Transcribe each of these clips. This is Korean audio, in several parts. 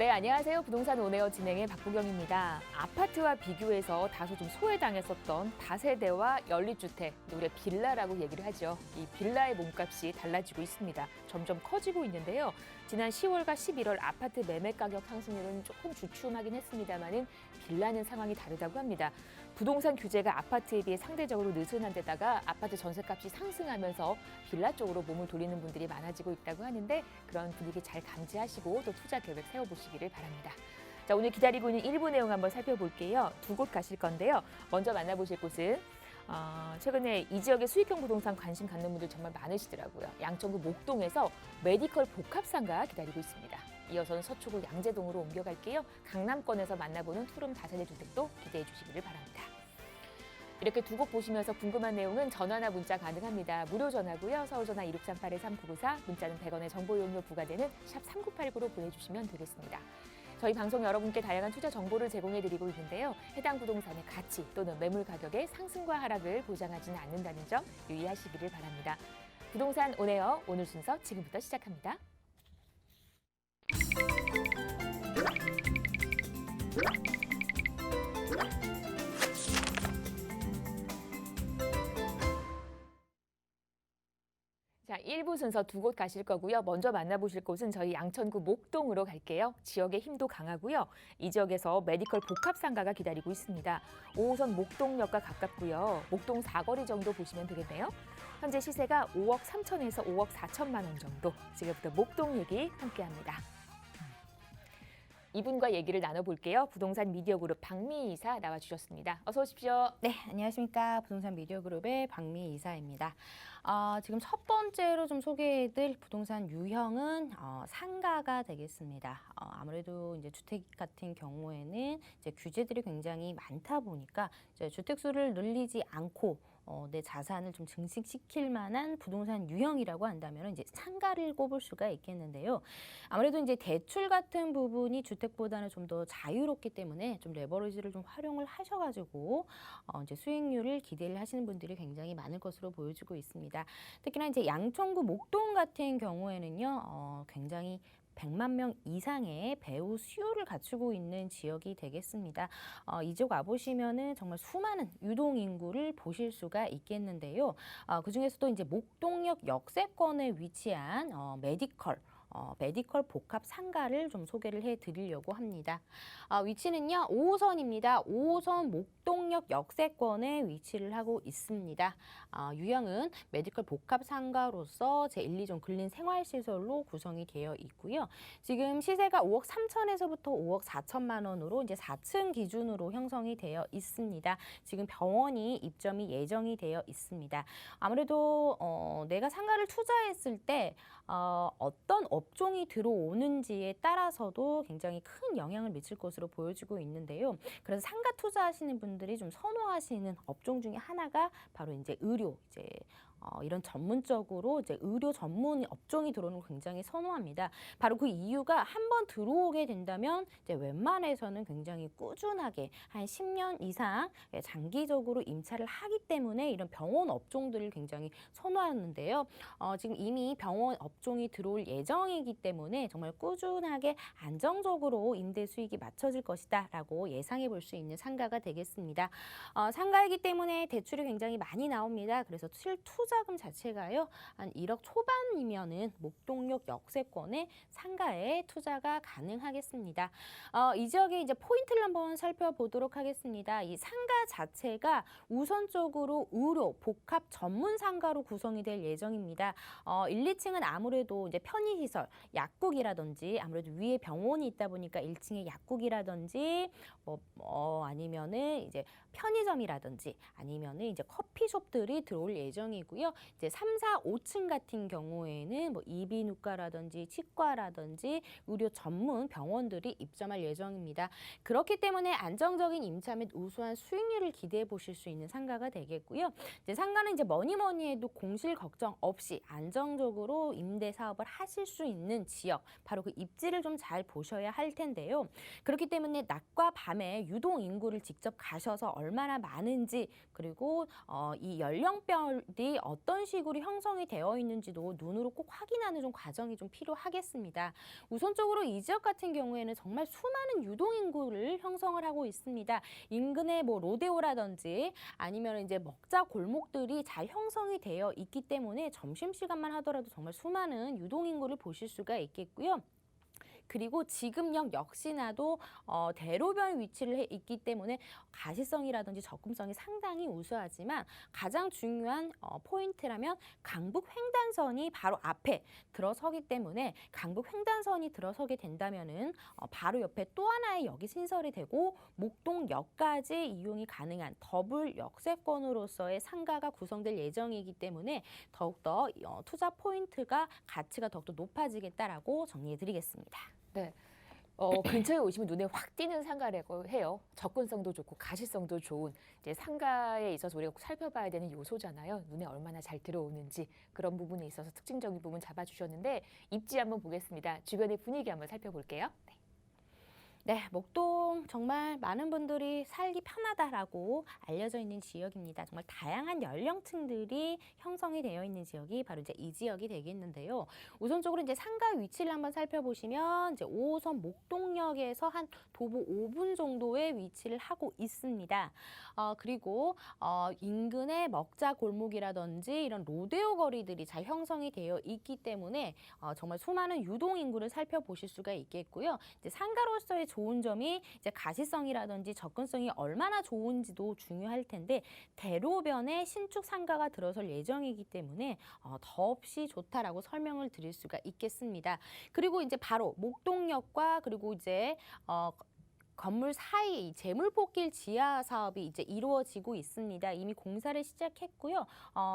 네, 안녕하세요. 부동산 온에어 진행의 박보경입니다. 아파트와 비교해서 다소 좀 소외당했었던 다세대와 연립주택, 우리 빌라라고 얘기를 하죠. 이 빌라의 몸값이 달라지고 있습니다. 점점 커지고 있는데요. 지난 10월과 11월 아파트 매매 가격 상승률은 조금 주춤하긴 했습니다만은 빌라는 상황이 다르다고 합니다. 부동산 규제가 아파트에 비해 상대적으로 느슨한 데다가 아파트 전세값이 상승하면서 빌라 쪽으로 몸을 돌리는 분들이 많아지고 있다고 하는데 그런 분위기 잘 감지하시고 또 투자 계획 세워보시기를 바랍니다. 자, 오늘 기다리고 있는 일부 내용 한번 살펴볼게요. 두 곳 가실 건데요. 먼저 만나보실 곳은 최근에 이 지역의 수익형 부동산 관심 갖는 분들 정말 많으시더라고요. 양천구 목동에서 메디컬 복합상가 기다리고 있습니다. 이어서는 서초구 양재동으로 옮겨갈게요. 강남권에서 만나보는 투룸 다세대 주택도 기대해 주시기를 바랍니다. 이렇게 두 곳 보시면서 궁금한 내용은 전화나 문자 가능합니다. 무료 전화고요. 서울전화 2638-3994, 문자는 100원의 정보 이용료 부과되는 샵 3989로 보내주시면 되겠습니다. 저희 방송 여러분께 다양한 투자 정보를 제공해드리고 있는데요. 해당 부동산의 가치 또는 매물 가격의 상승과 하락을 보장하지는 않는다는 점 유의하시기를 바랍니다. 부동산 온에어 오늘 순서 지금부터 시작합니다. 자, 1부 순서 두 곳 가실 거고요. 먼저 만나보실 곳은 저희 양천구 목동으로 갈게요. 지역의 힘도 강하고요. 이 지역에서 메디컬 복합상가가 기다리고 있습니다. 5호선 목동역과 가깝고요. 목동 사거리 정도 보시면 되겠네요. 현재 시세가 5억 3천에서 5억 4천만 원 정도. 지금부터 목동 얘기 함께합니다. 이분과 얘기를 나눠볼게요. 부동산 미디어그룹 박미희 이사 나와주셨습니다. 어서 오십시오. 네, 안녕하십니까. 부동산 미디어그룹의 박미희 이사입니다. 지금 첫 번째로 좀 소개해드릴 부동산 유형은 상가가 되겠습니다. 아무래도 이제 주택 같은 경우에는 이제 규제들이 굉장히 많다 보니까 이제 주택 수를 늘리지 않고 내 자산을 좀 증식시킬 만한 부동산 유형이라고 한다면 이제 상가를 꼽을 수가 있겠는데요. 아무래도 이제 대출 같은 부분이 주택보다는 좀 더 자유롭기 때문에 좀 레버리지를 좀 활용을 하셔가지고 이제 수익률을 기대를 하시는 분들이 굉장히 많을 것으로 보여지고 있습니다. 특히나 이제 양천구 목동 같은 경우에는요, 굉장히 100만 명 이상의 배우 수요를 갖추고 있는 지역이 되겠습니다. 이쪽 와보시면은 정말 수많은 유동 인구를 보실 수가 있겠는데요. 그 중에서도 이제 목동역 역세권에 위치한 메디컬 복합 상가를 좀 소개를 해드리려고 합니다. 위치는요 5호선입니다. 5호선 목동역 역세권에 위치를 하고 있습니다. 유형은 메디컬 복합 상가로서 제1, 2종 근린 생활시설로 구성이 되어 있고요. 지금 시세가 5억 3천에서부터 5억 4천만 원으로 이제 4층 기준으로 형성이 되어 있습니다. 지금 병원이 입점이 예정이 되어 있습니다. 아무래도 내가 상가를 투자했을 때 어떤 업종이 들어오는지에 따라서도 굉장히 큰 영향을 미칠 것으로 보여지고 있는데요. 그래서 상가 투자하시는 분들이 좀 선호하시는 업종 중에 하나가 바로 이제 의료, 이런 전문적으로 이제 의료 전문 업종이 들어오는 걸 굉장히 선호합니다. 바로 그 이유가 한번 들어오게 된다면 이제 웬만해서는 굉장히 꾸준하게 한 10년 이상 장기적으로 임차를 하기 때문에 이런 병원 업종들을 굉장히 선호하는데요. 지금 이미 병원 업종이 들어올 예정이기 때문에 정말 꾸준하게 안정적으로 임대 수익이 맞춰질 것이다라고 예상해 볼 수 있는 상가가 되겠습니다. 상가이기 때문에 대출이 굉장히 많이 나옵니다. 그래서 투자금 자체가요 한 1억 초반이면은 목동역 역세권에 상가에 투자가 가능하겠습니다. 이 지역의 이제 포인트를 한번 살펴보도록 하겠습니다. 이 상가 자체가 우선적으로 의료 복합 전문 상가로 구성이 될 예정입니다. 1, 2층은 아무래도 이제 편의시설, 약국이라든지 아무래도 위에 병원이 있다 보니까 1층에 약국이라든지 아니면은 이제 편의점이라든지 아니면은 이제 커피숍들이 들어올 예정이고요. 이제 3, 4, 5층 같은 경우에는 뭐 이비인후과라든지 치과라든지 의료 전문 병원들이 입점할 예정입니다. 그렇기 때문에 안정적인 임차 및 우수한 수익률을 기대해 보실 수 있는 상가가 되겠고요. 이제 상가는 이제 뭐니 해도 공실 걱정 없이 안정적으로 임대 사업을 하실 수 있는 지역, 바로 그 입지를 좀 잘 보셔야 할 텐데요. 그렇기 때문에 낮과 밤에 유동 인구를 직접 가셔서 얼마나 많은지, 그리고 이 연령별이 어떤 식으로 형성이 되어 있는지도 눈으로 꼭 확인하는 좀 과정이 좀 필요하겠습니다. 우선적으로 이 지역 같은 경우에는 정말 수많은 유동 인구를 형성을 하고 있습니다. 인근에 뭐 로데오라든지 아니면 이제 먹자 골목들이 잘 형성이 되어 있기 때문에 점심시간만 하더라도 정말 수많은 유동 인구를 보실 수가 있겠고요. 그리고 지금역 역시나도 대로변 위치를 있기 때문에 가시성이라든지 접근성이 상당히 우수하지만 가장 중요한 포인트라면 강북 횡단선이 바로 앞에 들어서기 때문에 강북 횡단선이 들어서게 된다면은 바로 옆에 또 하나의 역이 신설이 되고 목동역까지 이용이 가능한 더블 역세권으로서의 상가가 구성될 예정이기 때문에 더욱더 투자 포인트가 가치가 더욱더 높아지겠다라고 정리해드리겠습니다. 네. 근처에 오시면 눈에 확 띄는 상가라고 해요. 접근성도 좋고 가시성도 좋은 이제 상가에 있어서 우리가 꼭 살펴봐야 되는 요소잖아요. 눈에 얼마나 잘 들어오는지 그런 부분에 있어서 특징적인 부분 잡아주셨는데 입지 한번 보겠습니다. 주변의 분위기 한번 살펴볼게요. 네. 네, 목동 정말 많은 분들이 살기 편하다라고 알려져 있는 지역입니다. 정말 다양한 연령층들이 형성이 되어 있는 지역이 바로 이제 이 지역이 되겠는데요. 우선적으로 이제 상가 위치를 한번 살펴보시면 이제 5호선 목동역에서 한 도보 5분 정도의 위치를 하고 있습니다. 그리고 인근의 먹자 골목이라든지 이런 로데오 거리들이 잘 형성이 되어 있기 때문에 정말 수많은 유동 인구를 살펴보실 수가 있겠고요. 이제 상가로서의 좋은 점이 이제 가시성이라든지 접근성이 얼마나 좋은지도 중요할 텐데 대로변에 신축 상가가 들어설 예정이기 때문에 더없이 좋다라고 설명을 드릴 수가 있겠습니다. 그리고 이제 바로 목동역과 그리고 이제 건물 사이 재물포길 지하 사업이 이제 이루어지고 있습니다. 이미 공사를 시작했고요.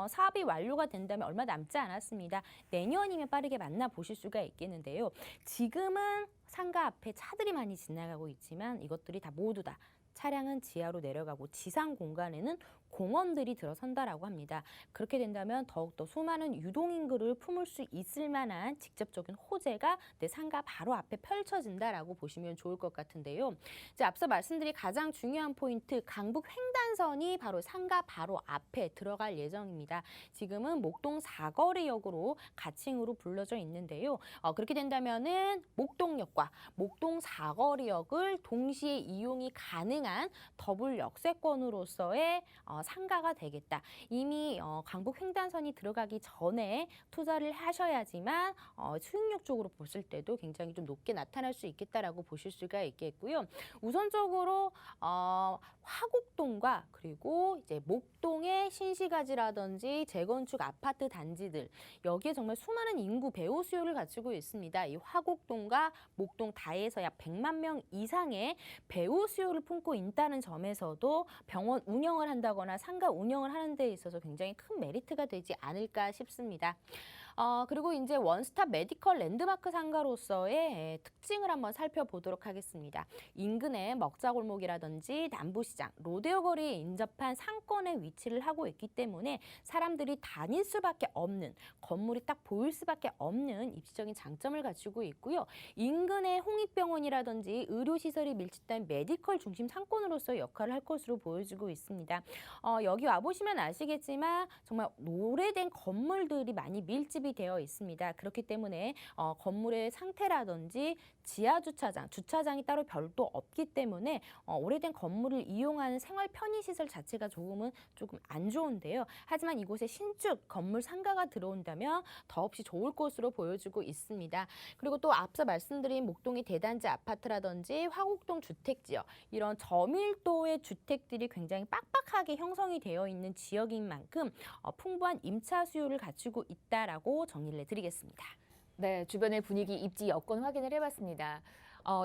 사업이 완료가 된다면 얼마 남지 않았습니다. 내년이면 빠르게 만나보실 수가 있겠는데요. 지금은 상가 앞에 차들이 많이 지나가고 있지만 이것들이 다 모두 다 차량은 지하로 내려가고 지상 공간에는 공원들이 들어선다라고 합니다. 그렇게 된다면 더욱더 수많은 유동인구를 품을 수 있을 만한 직접적인 호재가 내 상가 바로 앞에 펼쳐진다라고 보시면 좋을 것 같은데요. 이제 앞서 말씀드린 가장 중요한 포인트, 강북 횡단선이 바로 상가 바로 앞에 들어갈 예정입니다. 지금은 목동 사거리역으로 가칭으로 불려져 있는데요. 그렇게 된다면은 목동역과 목동 사거리역을 동시에 이용이 가능한 더블 역세권으로서의 상가가 되겠다. 이미 강북 횡단선이 들어가기 전에 투자를 하셔야지만 수익률 쪽으로 보실 때도 굉장히 좀 높게 나타날 수 있겠다라고 보실 수가 있겠고요. 우선적으로 화곡동과 그리고 이제 목동의 신시가지라든지 재건축 아파트 단지들 여기에 정말 수많은 인구 배후 수요를 갖추고 있습니다. 이 화곡동과 목동 다에서 약 100만 명 이상의 배후 수요를 품고 있다는 점에서도 병원 운영을 한다거나 상가 운영을 하는 데 있어서 굉장히 큰 메리트가 되지 않을까 싶습니다. 그리고 이제 원스톱 메디컬 랜드마크 상가로서의 특징을 한번 살펴보도록 하겠습니다. 인근의 먹자골목이라든지 남부시장, 로데오 거리에 인접한 상권에 위치를 하고 있기 때문에 사람들이 다닐 수밖에 없는, 건물이 딱 보일 수밖에 없는 입지적인 장점을 갖추고 있고요. 인근의 홍익병원이라든지 의료시설이 밀집된 메디컬 중심 상권으로서 역할을 할 것으로 보여지고 있습니다. 여기 와보시면 아시겠지만 정말 오래된 건물들이 많이 밀집이 되어 있습니다. 그렇기 때문에 건물의 상태라든지 지하 주차장, 주차장이 따로 별도 없기 때문에 오래된 건물을 이용하는 생활 편의시설 자체가 조금 안 좋은데요. 하지만 이곳에 신축 건물 상가가 들어온다면 더없이 좋을 것으로 보여지고 있습니다. 그리고 또 앞서 말씀드린 목동의 대단지 아파트라든지 화곡동 주택지역 이런 저밀도의 주택들이 굉장히 빡빡하게 형성이 되어 있는 지역인 만큼 풍부한 임차 수요를 갖추고 있다라고 정리를 해드리겠습니다. 네, 주변의 분위기, 입지, 여건 확인을 해봤습니다.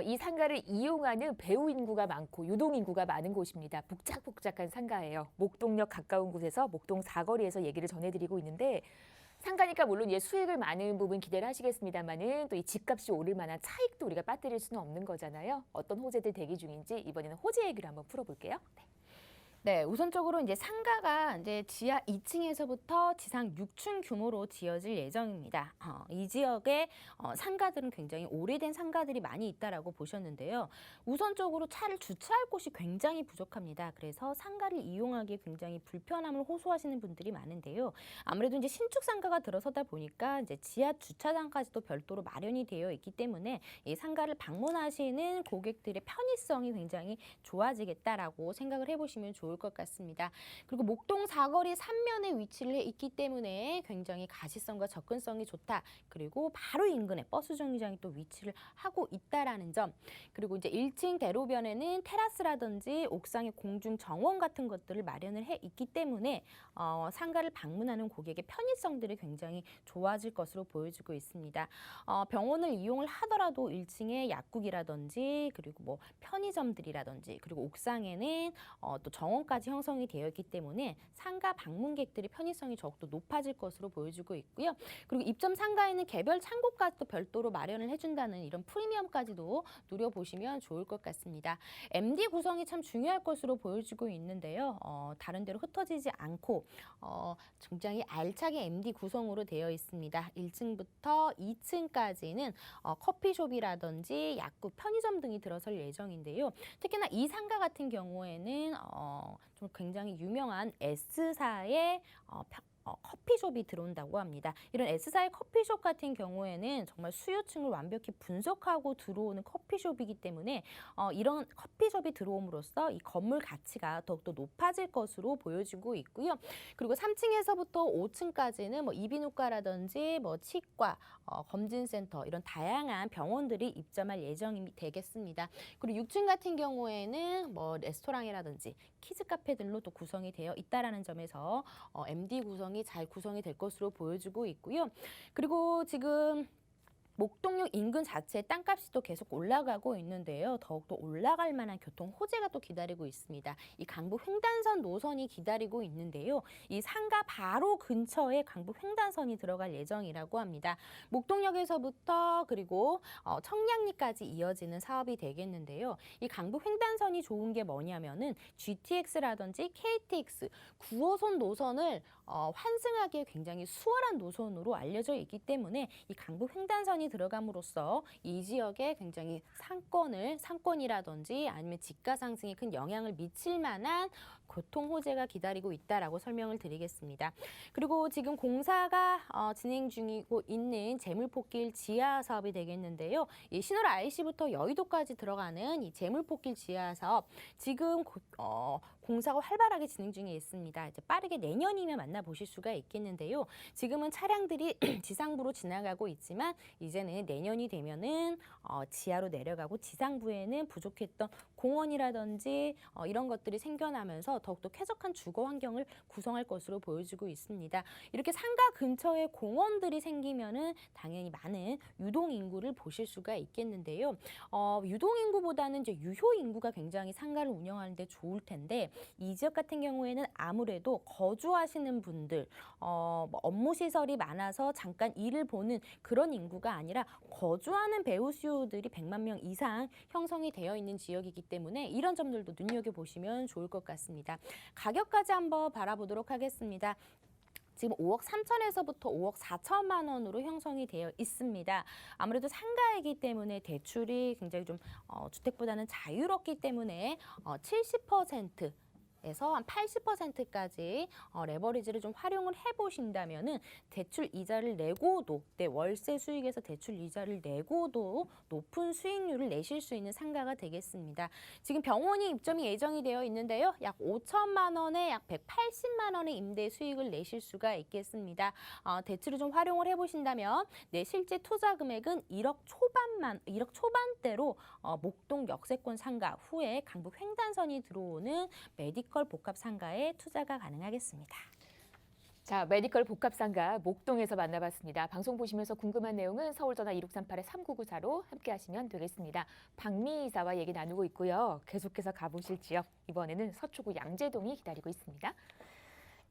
이 상가를 이용하는 배우 인구가 많고 유동 인구가 많은 곳입니다. 복작복작한 상가예요. 목동역 가까운 곳에서 목동 사거리에서 얘기를 전해드리고 있는데 상가니까 물론 수익을 많은 부분 기대를 하시겠습니다만은 또 이 집값이 오를 만한 차익도 우리가 빠뜨릴 수는 없는 거잖아요. 어떤 호재들 대기 중인지 이번에는 호재 얘기를 한번 풀어볼게요. 네. 네, 우선적으로 이제 상가가 이제 지하 2층에서부터 지상 6층 규모로 지어질 예정입니다. 이 지역에 상가들은 굉장히 오래된 상가들이 많이 있다라고 보셨는데요. 우선적으로 차를 주차할 곳이 굉장히 부족합니다. 그래서 상가를 이용하기에 굉장히 불편함을 호소하시는 분들이 많은데요. 아무래도 이제 신축 상가가 들어서다 보니까 이제 지하 주차장까지도 별도로 마련이 되어 있기 때문에 이 상가를 방문하시는 고객들의 편의성이 굉장히 좋아지겠다라고 생각을 해보시면 좋을 것 같습니다. 그리고 목동 사거리 3면에 위치를 해 있기 때문에 굉장히 가시성과 접근성이 좋다. 그리고 바로 인근에 버스 정류장이 또 위치를 하고 있다라는 점. 그리고 이제 1층 대로변에는 테라스라든지 옥상의 공중 정원 같은 것들을 마련을 해 있기 때문에 상가를 방문하는 고객의 편의성들이 굉장히 좋아질 것으로 보여지고 있습니다. 병원을 이용을 하더라도 1층에 약국이라든지 그리고 뭐 편의점들이라든지 그리고 옥상에는 또 정원까지 형성이 되어 있기 때문에 상가 방문객들의 편의성이 더욱더 높아질 것으로 보여지고 있고요. 그리고 입점 상가에는 개별 창고까지 또 별도로 마련을 해준다는 이런 프리미엄까지도 누려보시면 좋을 것 같습니다. MD 구성이 참 중요할 것으로 보여지고 있는데요. 다른 데로 흩어지지 않고 굉장히 알차게 MD 구성으로 되어 있습니다. 1층부터 2층까지는 커피숍이라든지 약국, 편의점 등이 들어설 예정인데요. 특히나 이 상가 같은 경우에는 좀 굉장히 유명한 S사의 커피숍이 들어온다고 합니다. 이런 S사의 커피숍 같은 경우에는 정말 수요층을 완벽히 분석하고 들어오는 커피숍이기 때문에 이런 커피숍이 들어옴으로써 이 건물 가치가 더욱더 높아질 것으로 보여지고 있고요. 그리고 3층에서부터 5층까지는 뭐 이비인후과라든지 뭐 치과, 검진센터 이런 다양한 병원들이 입점할 예정이 되겠습니다. 그리고 6층 같은 경우에는 뭐 레스토랑이라든지 키즈 카페들로 또 구성이 되어 있다라는 점에서 MD 구성이 잘 구성이 될 것으로 보여지고 있고요. 그리고 지금 목동역 인근 자체의 땅값이 또 계속 올라가고 있는데요. 더욱더 올라갈 만한 교통 호재가 또 기다리고 있습니다. 이 강북 횡단선 노선이 기다리고 있는데요. 이 상가 바로 근처에 강북 횡단선이 들어갈 예정이라고 합니다. 목동역에서부터 그리고 청량리까지 이어지는 사업이 되겠는데요. 이 강북 횡단선이 좋은 게 뭐냐면은 GTX라든지 KTX 9호선 노선을 환승하기에 굉장히 수월한 노선으로 알려져 있기 때문에 이 강북 횡단선이 들어감으로써 이 지역에 굉장히 상권이라든지 아니면 지가 상승에 큰 영향을 미칠 만한 교통 호재가 기다리고 있다라고 설명을 드리겠습니다. 그리고 지금 공사가 진행 중이고 있는 재물포길 지하 사업이 되겠는데요. 이 신월 IC부터 여의도까지 들어가는 이 재물포길 지하 사업 지금 공사가 활발하게 진행 중에 있습니다. 이제 빠르게 내년이면 만나보실 수가 있겠는데요. 지금은 차량들이 지상부로 지나가고 있지만 이제는 내년이 되면은 지하로 내려가고 지상부에는 부족했던 공원이라든지 이런 것들이 생겨나면서 더욱더 쾌적한 주거 환경을 구성할 것으로 보여지고 있습니다. 이렇게 상가 근처에 공원들이 생기면은 당연히 많은 유동 인구를 보실 수가 있겠는데요. 유동 인구보다는 이제 유효 인구가 굉장히 상가를 운영하는 데 좋을 텐데 이 지역 같은 경우에는 아무래도 거주하시는 분들, 업무 시설이 많아서 잠깐 일을 보는 그런 인구가 아니라 거주하는 배우 수요들이 100만 명 이상 형성이 되어 있는 지역이기 때문에 이런 점들도 눈여겨보시면 좋을 것 같습니다. 가격까지 한번 바라보도록 하겠습니다. 지금 5억 3천에서부터 5억 4천만 원으로 형성이 되어 있습니다. 아무래도 상가이기 때문에 대출이 굉장히 좀 주택보다는 자유롭기 때문에 70% 에서 한 80%까지 레버리지를 좀 활용을 해보신다면은 대출 이자를 내고도 월세 수익에서 대출 이자를 내고도 높은 수익률을 내실 수 있는 상가가 되겠습니다. 지금 병원이 입점이 예정이 되어 있는데요. 약 5천만 원에 약 180만 원의 임대 수익을 내실 수가 있겠습니다. 대출을 좀 활용을 해보신다면 실제 투자 금액은 1억 초반대로 목동 역세권 상가 후에 강북 횡단선이 들어오는 메디컬 복합 상가에 투자가 가능하겠습니다. 자, 메디컬 복합 상가 목동에서 만나봤습니다. 방송 보시면서 궁금한 내용은 서울전화 2638-3994로 함께 하시면 되겠습니다. 박미 이사와 얘기 나누고 있고요. 계속해서 가보실 지역, 이번에는 서초구 양재동이 기다리고 있습니다.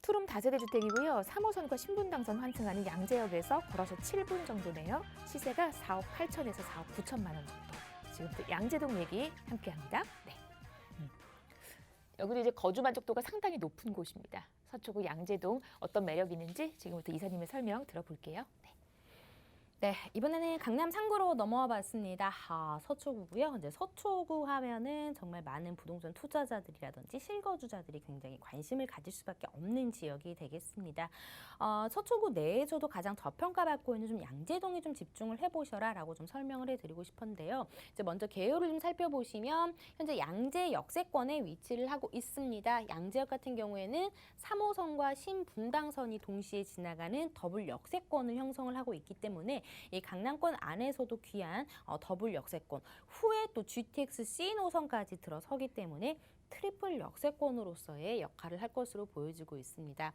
투룸 다세대 주택이고요. 3호선과 신분당선 환승하는 양재역에서 걸어서 7분 정도네요. 시세가 4억 8천에서 4억 9천만 원 정도. 지금 또 양재동 얘기 함께합니다. 네. 여기도 이제 거주 만족도가 상당히 높은 곳입니다. 서초구 양재동 어떤 매력이 있는지 지금부터 이사님의 설명 들어볼게요. 네, 이번에는 강남 상구로 넘어와 봤습니다. 서초구고요. 이제 서초구 하면은 정말 많은 부동산 투자자들이라든지 실거주자들이 굉장히 관심을 가질 수밖에 없는 지역이 되겠습니다. 서초구 내에서도 가장 저평가받고 있는 좀 양재동에 좀 집중을 해보셔라라고 좀 설명을 해드리고 싶은데요. 이제 먼저 개요를 좀 살펴보시면 현재 양재 역세권에 위치를 하고 있습니다. 양재역 같은 경우에는 3호선과 신분당선이 동시에 지나가는 더블 역세권을 형성을 하고 있기 때문에 이 강남권 안에서도 귀한 더블 역세권, 후에 또 GTX C 노선까지 들어서기 때문에 트리플 역세권으로서의 역할을 할 것으로 보여지고 있습니다.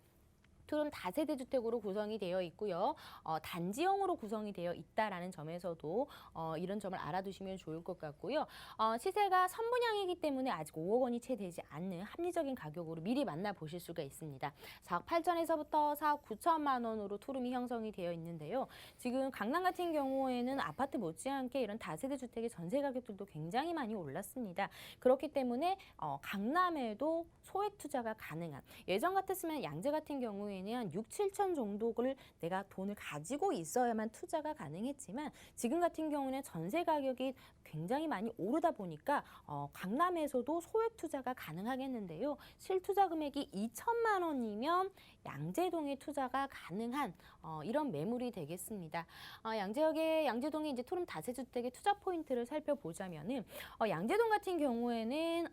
둘은 다세대 주택으로 구성이 되어 있고요. 단지형으로 구성이 되어 있다라는 점에서도 이런 점을 알아두시면 좋을 것 같고요. 시세가 선분양이기 때문에 아직 5억 원이 채 되지 않는 합리적인 가격으로 미리 만나보실 수가 있습니다. 4억 8천에서부터 4억 9천만 원으로 투룸이 형성이 되어 있는데요. 지금 강남 같은 경우에는 아파트 못지않게 이런 다세대 주택의 전세 가격들도 굉장히 많이 올랐습니다. 그렇기 때문에 강남에도 소액 투자가 가능한, 예전 같았으면 양재 같은 경우에 한 6, 7천 정도를 내가 돈을 가지고 있어야만 투자가 가능했지만 지금 같은 경우는 전세 가격이 굉장히 많이 오르다 보니까 강남에서도 소액 투자가 가능하겠는데요. 실투자 금액이 2천만 원이면 양재동에 투자가 가능한 이런 매물이 되겠습니다. 양재역의 양재동의 이제 토름 다세주택의 투자 포인트를 살펴보자면은 양재동 같은 경우에는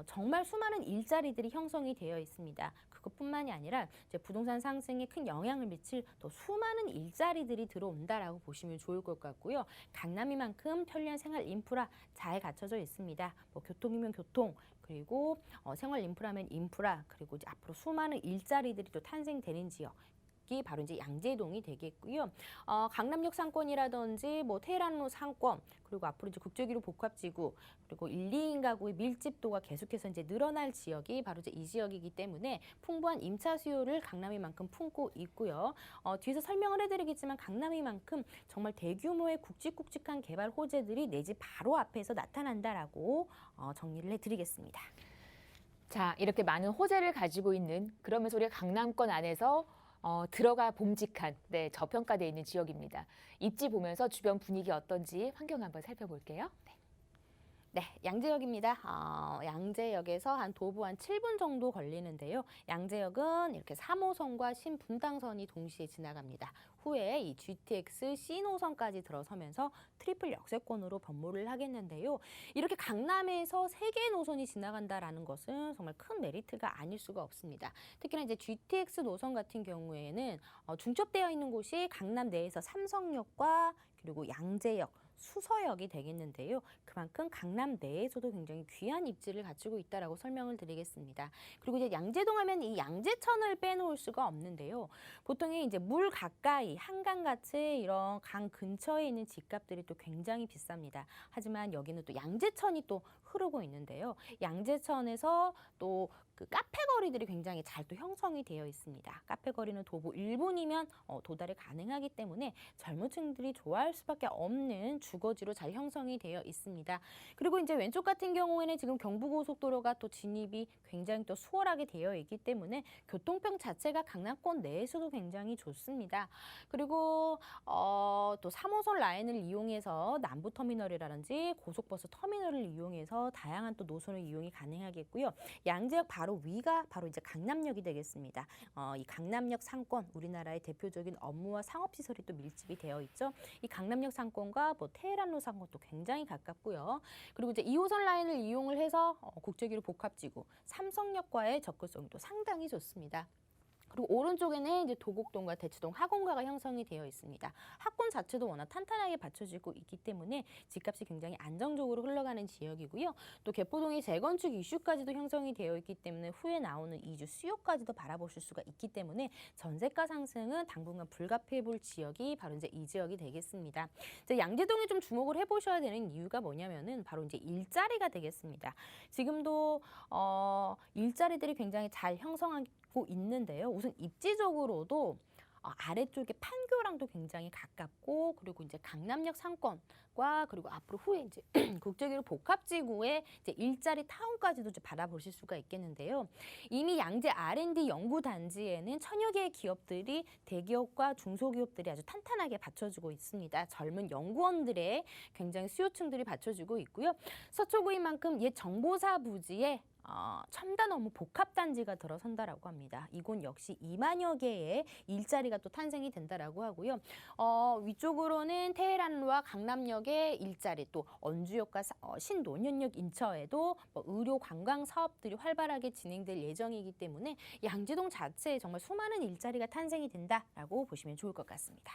정말 수많은 일자리들이 형성이 되어 있습니다. 그것뿐만이 아니라 이제 부동산 상승에 큰 영향을 미칠 또 수많은 일자리들이 들어온다라고 보시면 좋을 것 같고요. 강남이만큼 편리한 생활 인프라 잘 갖춰져 있습니다. 뭐 교통이면 교통, 그리고 생활 인프라면 인프라, 그리고 이제 앞으로 수많은 일자리들이 또 탄생되는 지역. 이 바로 이제 양재동이 되겠고요. 강남역 상권이라든지 뭐 테헤란로 상권, 그리고 앞으로 이제 국제기로 복합지구, 그리고 1, 2인 가구의 밀집도가 계속해서 이제 늘어날 지역이 바로 이제 이 지역이기 때문에 풍부한 임차 수요를 강남이만큼 품고 있고요. 뒤에서 설명을 해드리겠지만 강남이만큼 정말 대규모의 굵직굵직한 개발 호재들이 내 집 바로 앞에서 나타난다라고 정리를 해드리겠습니다. 자, 이렇게 많은 호재를 가지고 있는, 그러면서 우리가 강남권 안에서 들어가 봄직한, 저평가되어 있는 지역입니다. 입지 보면서 주변 분위기 어떤지 환경 한번 살펴볼게요. 네, 양재역입니다. 양재역에서 한 도보 한 7분 정도 걸리는데요. 양재역은 이렇게 3호선과 신분당선이 동시에 지나갑니다. 후에 이 GTX C 노선까지 들어서면서 트리플 역세권으로 변모를 하겠는데요. 이렇게 강남에서 3개의 노선이 지나간다라는 것은 정말 큰 메리트가 아닐 수가 없습니다. 특히나 이제 GTX 노선 같은 경우에는 중첩되어 있는 곳이 강남 내에서 삼성역과 그리고 양재역, 수서역이 되겠는데요. 그만큼 강남 내에서도 굉장히 귀한 입지를 갖추고 있다라고 설명을 드리겠습니다. 그리고 이제 양재동 하면 이 양재천을 빼놓을 수가 없는데요. 보통의 이제 물 가까이 한강같이 이런 강 근처에 있는 집값들이 또 굉장히 비쌉니다. 하지만 여기는 또 양재천이 또 흐르고 있는데요. 양재천에서 또 그 카페 거리들이 굉장히 잘 또 형성이 되어 있습니다. 카페 거리는 도보 1분이면 도달이 가능하기 때문에 젊은 층들이 좋아할 수밖에 없는 주거지로 잘 형성이 되어 있습니다. 그리고 이제 왼쪽 같은 경우에는 지금 경부고속도로가 또 진입이 굉장히 또 수월하게 되어 있기 때문에 교통편 자체가 강남권 내에서도 굉장히 좋습니다. 그리고 또 3호선 라인을 이용해서 남부터미널이라든지 고속버스 터미널을 이용해서 다양한 또 노선을 이용이 가능하겠고요. 양재역 바로 위가 바로 이제 강남역이 되겠습니다. 이 강남역 상권, 우리나라의 대표적인 업무와 상업시설이 또 밀집이 되어 있죠. 이 강남역 상권과 뭐 테헤란로 상권도 굉장히 가깝고요. 그리고 이제 2호선 라인을 이용을 해서 국제기로 복합지구, 삼성역과의 접근성도 상당히 좋습니다. 그리고 오른쪽에는 이제 도곡동과 대치동 학원가가 형성이 되어 있습니다. 학군 자체도 워낙 탄탄하게 받쳐지고 있기 때문에 집값이 굉장히 안정적으로 흘러가는 지역이고요. 또 개포동의 재건축 이슈까지도 형성이 되어 있기 때문에 후에 나오는 이주 수요까지도 바라보실 수가 있기 때문에 전세가 상승은 당분간 불가피해 볼 지역이 바로 이제 이 지역이 되겠습니다. 이제 양재동에 좀 주목을 해보셔야 되는 이유가 뭐냐면은 바로 이제 일자리가 되겠습니다. 지금도 일자리들이 굉장히 잘 형성하고 있는데요. 우선 입지적으로도 아래쪽에 판교랑도 굉장히 가깝고 그리고 이제 강남역 상권과 그리고 앞으로 후에 이제 국제기로 복합지구의 이제 일자리 타운까지도 이제 바라보실 수가 있겠는데요. 이미 양재 R&D 연구단지에는 천여 개의 기업들이 대기업과 중소기업들이 아주 탄탄하게 받쳐주고 있습니다. 젊은 연구원들의 굉장히 수요층들이 받쳐주고 있고요. 서초구인 만큼 옛 정보사 부지에 첨단 업무 복합단지가 들어선다라고 합니다. 이곳 역시 2만여 개의 일자리가 또 탄생이 된다라고 하고요. 위쪽으로는 테헤란로와 강남역의 일자리, 또 언주역과 신논현역 인처에도 뭐 의료 관광 사업들이 활발하게 진행될 예정이기 때문에 양재동 자체에 정말 수많은 일자리가 탄생이 된다라고 보시면 좋을 것 같습니다.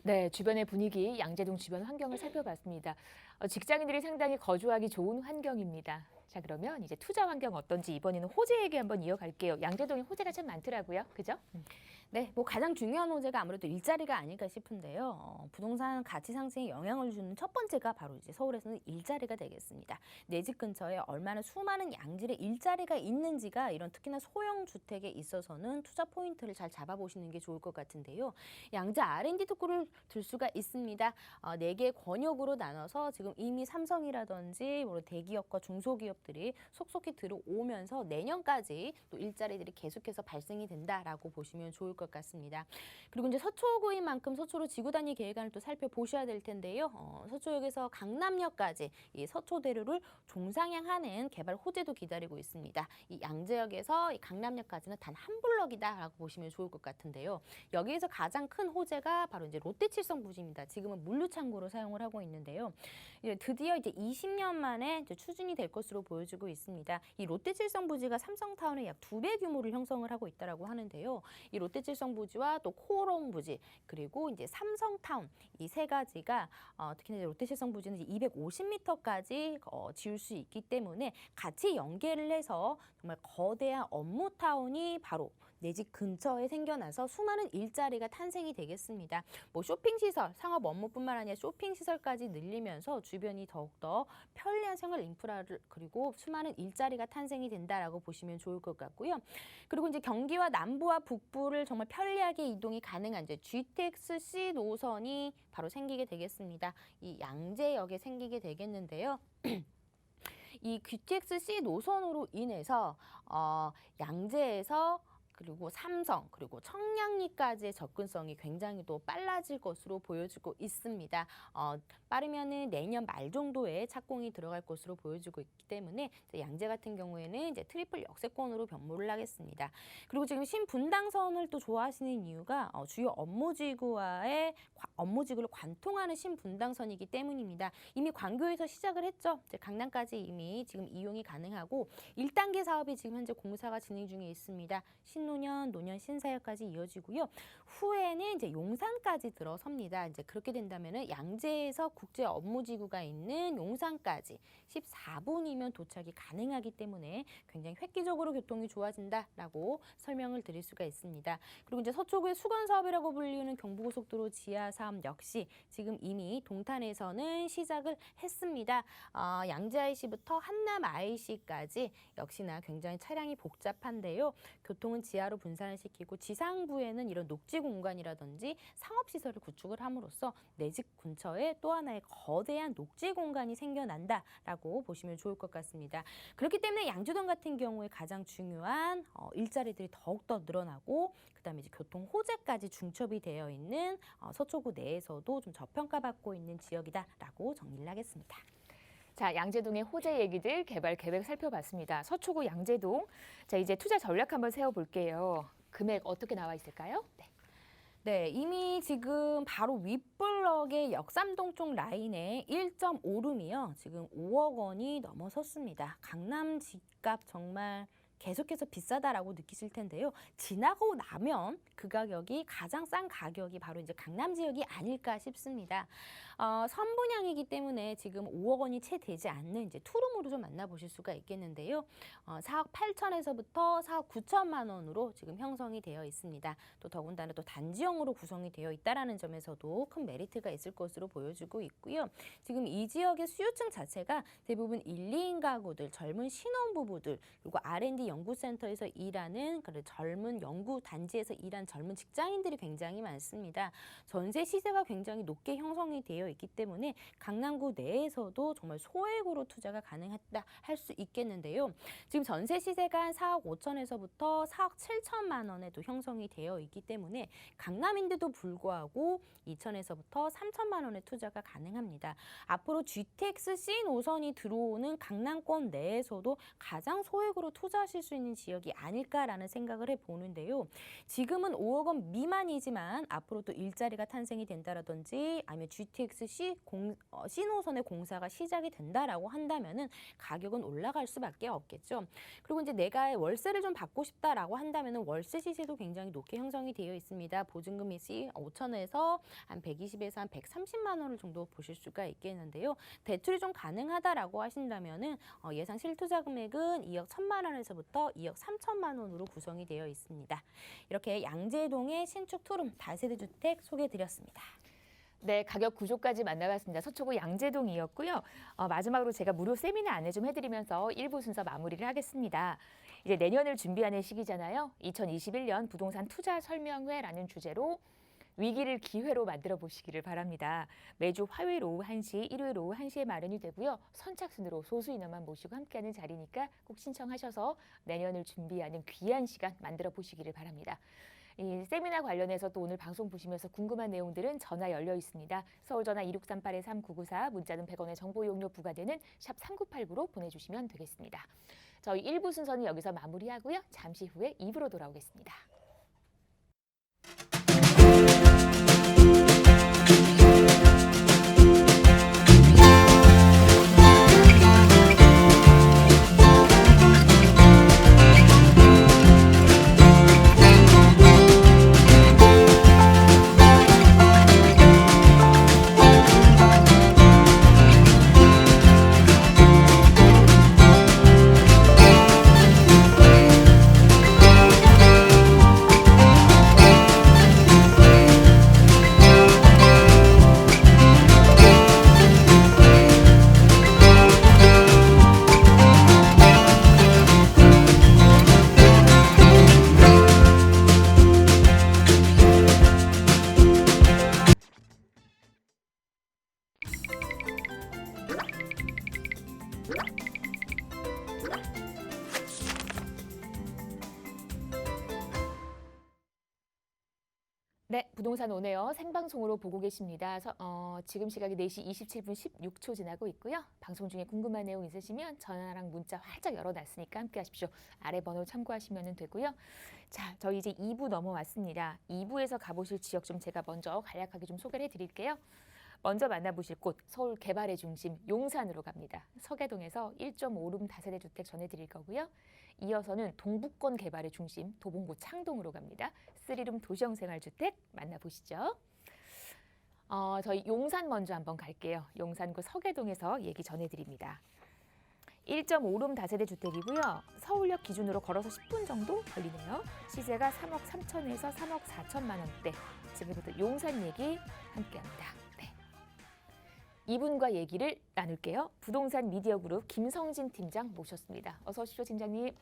네, 주변의 분위기, 양재동 주변 환경을 살펴봤습니다. 직장인들이 상당히 거주하기 좋은 환경입니다. 자, 그러면 이제 투자 환경 어떤지 이번에는 호재 얘기 한번 이어갈게요. 양재동에 호재가 참 많더라고요. 그죠? 네, 뭐 가장 중요한 호재가 아무래도 일자리가 아닐까 싶은데요. 부동산 가치 상승에 영향을 주는 첫 번째가 바로 이제 서울에서는 일자리가 되겠습니다. 내 집 근처에 얼마나 수많은 양질의 일자리가 있는지가 이런 특히나 소형 주택에 있어서는 투자 포인트를 잘 잡아보시는 게 좋을 것 같은데요. 양재 R&D 특구를 들 수가 있습니다. 4개의 권역으로 나눠서 지금 이미 삼성이라든지 뭐 대기업과 중소기업들이 속속히 들어오면서 내년까지 또 일자리들이 계속해서 발생이 된다라고 보시면 좋을 것 같습니다. 그리고 이제 서초구인 만큼 서초로 지구단위 계획안을 또 살펴보셔야 될 텐데요. 서초역에서 강남역까지 이 서초대로를 종상향하는 개발 호재도 기다리고 있습니다. 이 양재역에서 이 강남역까지는 단 한 블럭이다라고 보시면 좋을 것 같은데요. 여기에서 가장 큰 호재가 바로 이제 롯데칠성 부지입니다. 지금은 물류창고로 사용을 하고 있는데요. 드디어 이제 20년 만에 이제 추진이 될 것으로 보여지고 있습니다. 이 롯데칠성 부지가 삼성타운의 약 2배 규모를 형성을 하고 있다라고 하는데요. 이 롯데칠성 부지와 또 코오롱 부지 그리고 이제 삼성타운 이 세 가지가 특히나 이제 롯데칠성 부지는 이제 250m까지 지을 수 있기 때문에 같이 연계를 해서 정말 거대한 업무타운이 바로 내 집 근처에 생겨나서 수많은 일자리가 탄생이 되겠습니다. 뭐 쇼핑시설, 상업 업무뿐만 아니라 쇼핑시설까지 늘리면서 주변이 더욱더 편리한 생활 인프라를 그리고 수많은 일자리가 탄생이 된다라고 보시면 좋을 것 같고요. 그리고 이제 경기와 남부와 북부를 정말 편리하게 이동이 가능한 이제 GTX-C 노선이 바로 생기게 되겠습니다. 이 양재역에 생기게 되겠는데요. 이 GTX-C 노선으로 인해서 양재에서 그리고 삼성 그리고 청량리까지의 접근성이 굉장히 또 빨라질 것으로 보여지고 있습니다. 빠르면은 내년 말 정도에 착공이 들어갈 것으로 보여지고 있기 때문에 양재 같은 경우에는 이제 트리플 역세권으로 변모를 하겠습니다. 그리고 지금 신분당선을 또 좋아하시는 이유가 주요 업무지구와의 업무지구를 관통하는 신분당선이기 때문입니다. 이미 광교에서 시작을 했죠. 이제 강남까지 이미 지금 이용이 가능하고 1단계 사업이 지금 현재 공사가 진행 중에 있습니다. 신논현, 논현, 신사역까지 이어지고요. 후에는 이제 용산까지 들어섭니다. 이제 그렇게 된다면은 양재에서 국제 업무지구가 있는 용산까지 14분이면 도착이 가능하기 때문에 굉장히 획기적으로 교통이 좋아진다라고 설명을 드릴 수가 있습니다. 그리고 이제 서초구의 수건 사업이라고 불리는 경부고속도로 지하 사업 역시 지금 이미 동탄에서는 시작을 했습니다. 양재 IC부터 한남 IC까지 역시나 굉장히 차량이 복잡한데요. 교통은 지하로 분산을 시키고 지상부에는 이런 녹지 공간이라든지 상업시설을 구축을 함으로써 내 집 근처에 또 하나의 거대한 녹지 공간이 생겨난다라고 보시면 좋을 것 같습니다. 그렇기 때문에 양재동 같은 경우에 가장 중요한 일자리들이 더욱더 늘어나고 그다음에 이제 교통 호재까지 중첩이 되어 있는 서초구 내에서도 좀 저평가받고 있는 지역이다라고 정리를 하겠습니다. 자, 양재동의 호재 얘기들 개발 계획 살펴봤습니다. 서초구 양재동. 자, 이제 투자 전략 한번 세워볼게요. 금액 어떻게 나와 있을까요? 네. 네, 이미 지금 바로 윗블럭의 역삼동 쪽 라인에 1.5룸이요. 지금 5억 원이 넘어섰습니다. 강남 집값 정말 계속해서 비싸다라고 느끼실 텐데요. 지나고 나면 그 가격이 가장 싼 가격이 바로 이제 강남 지역이 아닐까 싶습니다. 선분양이기 때문에 지금 5억 원이 채 되지 않는 이제 투룸으로 좀 만나보실 수가 있겠는데요. 4억 8천에서부터 4억 9천만 원으로 지금 형성이 되어 있습니다. 또 더군다나 또 단지형으로 구성이 되어 있다라는 점에서도 큰 메리트가 있을 것으로 보여지고 있고요. 지금 이 지역의 수요층 자체가 대부분 1, 2인 가구들, 젊은 신혼부부들, 그리고 R&D 연구센터에서 일하는 그런 젊은 연구 단지에서 일하는 젊은 직장인들이 굉장히 많습니다. 전세 시세가 굉장히 높게 형성이 되어 있기 때문에 강남구 내에서도 정말 소액으로 투자가 가능하다 할 수 있겠는데요. 지금 전세 시세가 한 4억 5천에서부터 4억 7천만 원에도 형성이 되어 있기 때문에 강남인데도 불구하고 2천에서부터 3천만 원의 투자가 가능합니다. 앞으로 GTX C 노선이 들어오는 강남권 내에서도 가장 소액으로 투자하실 수 있는 지역이 아닐까라는 생각을 해보는데요. 지금은 5억 원 미만이지만 앞으로 또 일자리가 탄생이 된다라든지 아니면 GTX C 노선의 공사가 시작이 된다라고 한다면은 가격은 올라갈 수밖에 없겠죠. 그리고 이제 내가 월세를 좀 받고 싶다라고 한다면은 월세 시세도 굉장히 높게 형성이 되어 있습니다. 보증금 빚이 5천에서 한 120에서 한 130만 원을 정도 보실 수가 있겠는데요. 대출이 좀 가능하다라고 하신다면은 예상 실투자 금액은 2억 1천만 원에서부터 2억 3천만 원으로 구성이 되어 있습니다. 이렇게 양재동의 신축 투룸 다세대 주택 소개해드렸습니다. 네, 가격 구조까지 만나봤습니다. 서초구 양재동이었고요. 마지막으로 제가 무료 세미나 안내 좀 해드리면서 1부 순서 마무리를 하겠습니다. 이제 내년을 준비하는 시기잖아요. 2021년 부동산 투자 설명회라는 주제로 위기를 기회로 만들어 보시기를 바랍니다. 매주 화요일 오후 1시, 일요일 오후 1시에 마련이 되고요. 선착순으로 소수 인원만 모시고 함께하는 자리니까 꼭 신청하셔서 내년을 준비하는 귀한 시간 만들어 보시기를 바랍니다. 이 세미나 관련해서 또 오늘 방송 보시면서 궁금한 내용들은 전화 열려 있습니다. 서울 전화 2638-3994, 문자는 100원의 정보 이용료 부과되는 샵 3989로 보내주시면 되겠습니다. 저희 1부 순서는 여기서 마무리하고요. 잠시 후에 2부로 돌아오겠습니다. 네, 부동산 오네요. 생방송으로 보고 계십니다. 지금 시각이 4시 27분 16초 지나고 있고요. 방송 중에 궁금한 내용 있으시면 전화랑 문자 활짝 열어놨으니까 함께 하십시오. 아래 번호 참고하시면 되고요. 자, 저희 이제 2부 넘어왔습니다. 2부에서 가보실 지역 좀 제가 먼저 간략하게 좀 소개를 해드릴게요. 먼저 만나보실 곳, 서울 개발의 중심 용산으로 갑니다. 서계동에서 1.5룸 다세대 주택 전해드릴 거고요. 이어서는 동북권 개발의 중심 도봉구 창동으로 갑니다. 3룸 도시형 생활주택 만나보시죠. 저희 용산 먼저 한번 갈게요. 용산구 서계동에서 얘기 전해드립니다. 1.5룸 다세대 주택이고요. 서울역 기준으로 걸어서 10분 정도 걸리네요. 시세가 3억 3천에서 3억 4천만 원대. 지금부터 용산 얘기 함께합니다. 네. 이분과 얘기를 나눌게요. 부동산 미디어그룹 김성진 팀장 모셨습니다. 어서 오십시오, 팀장님.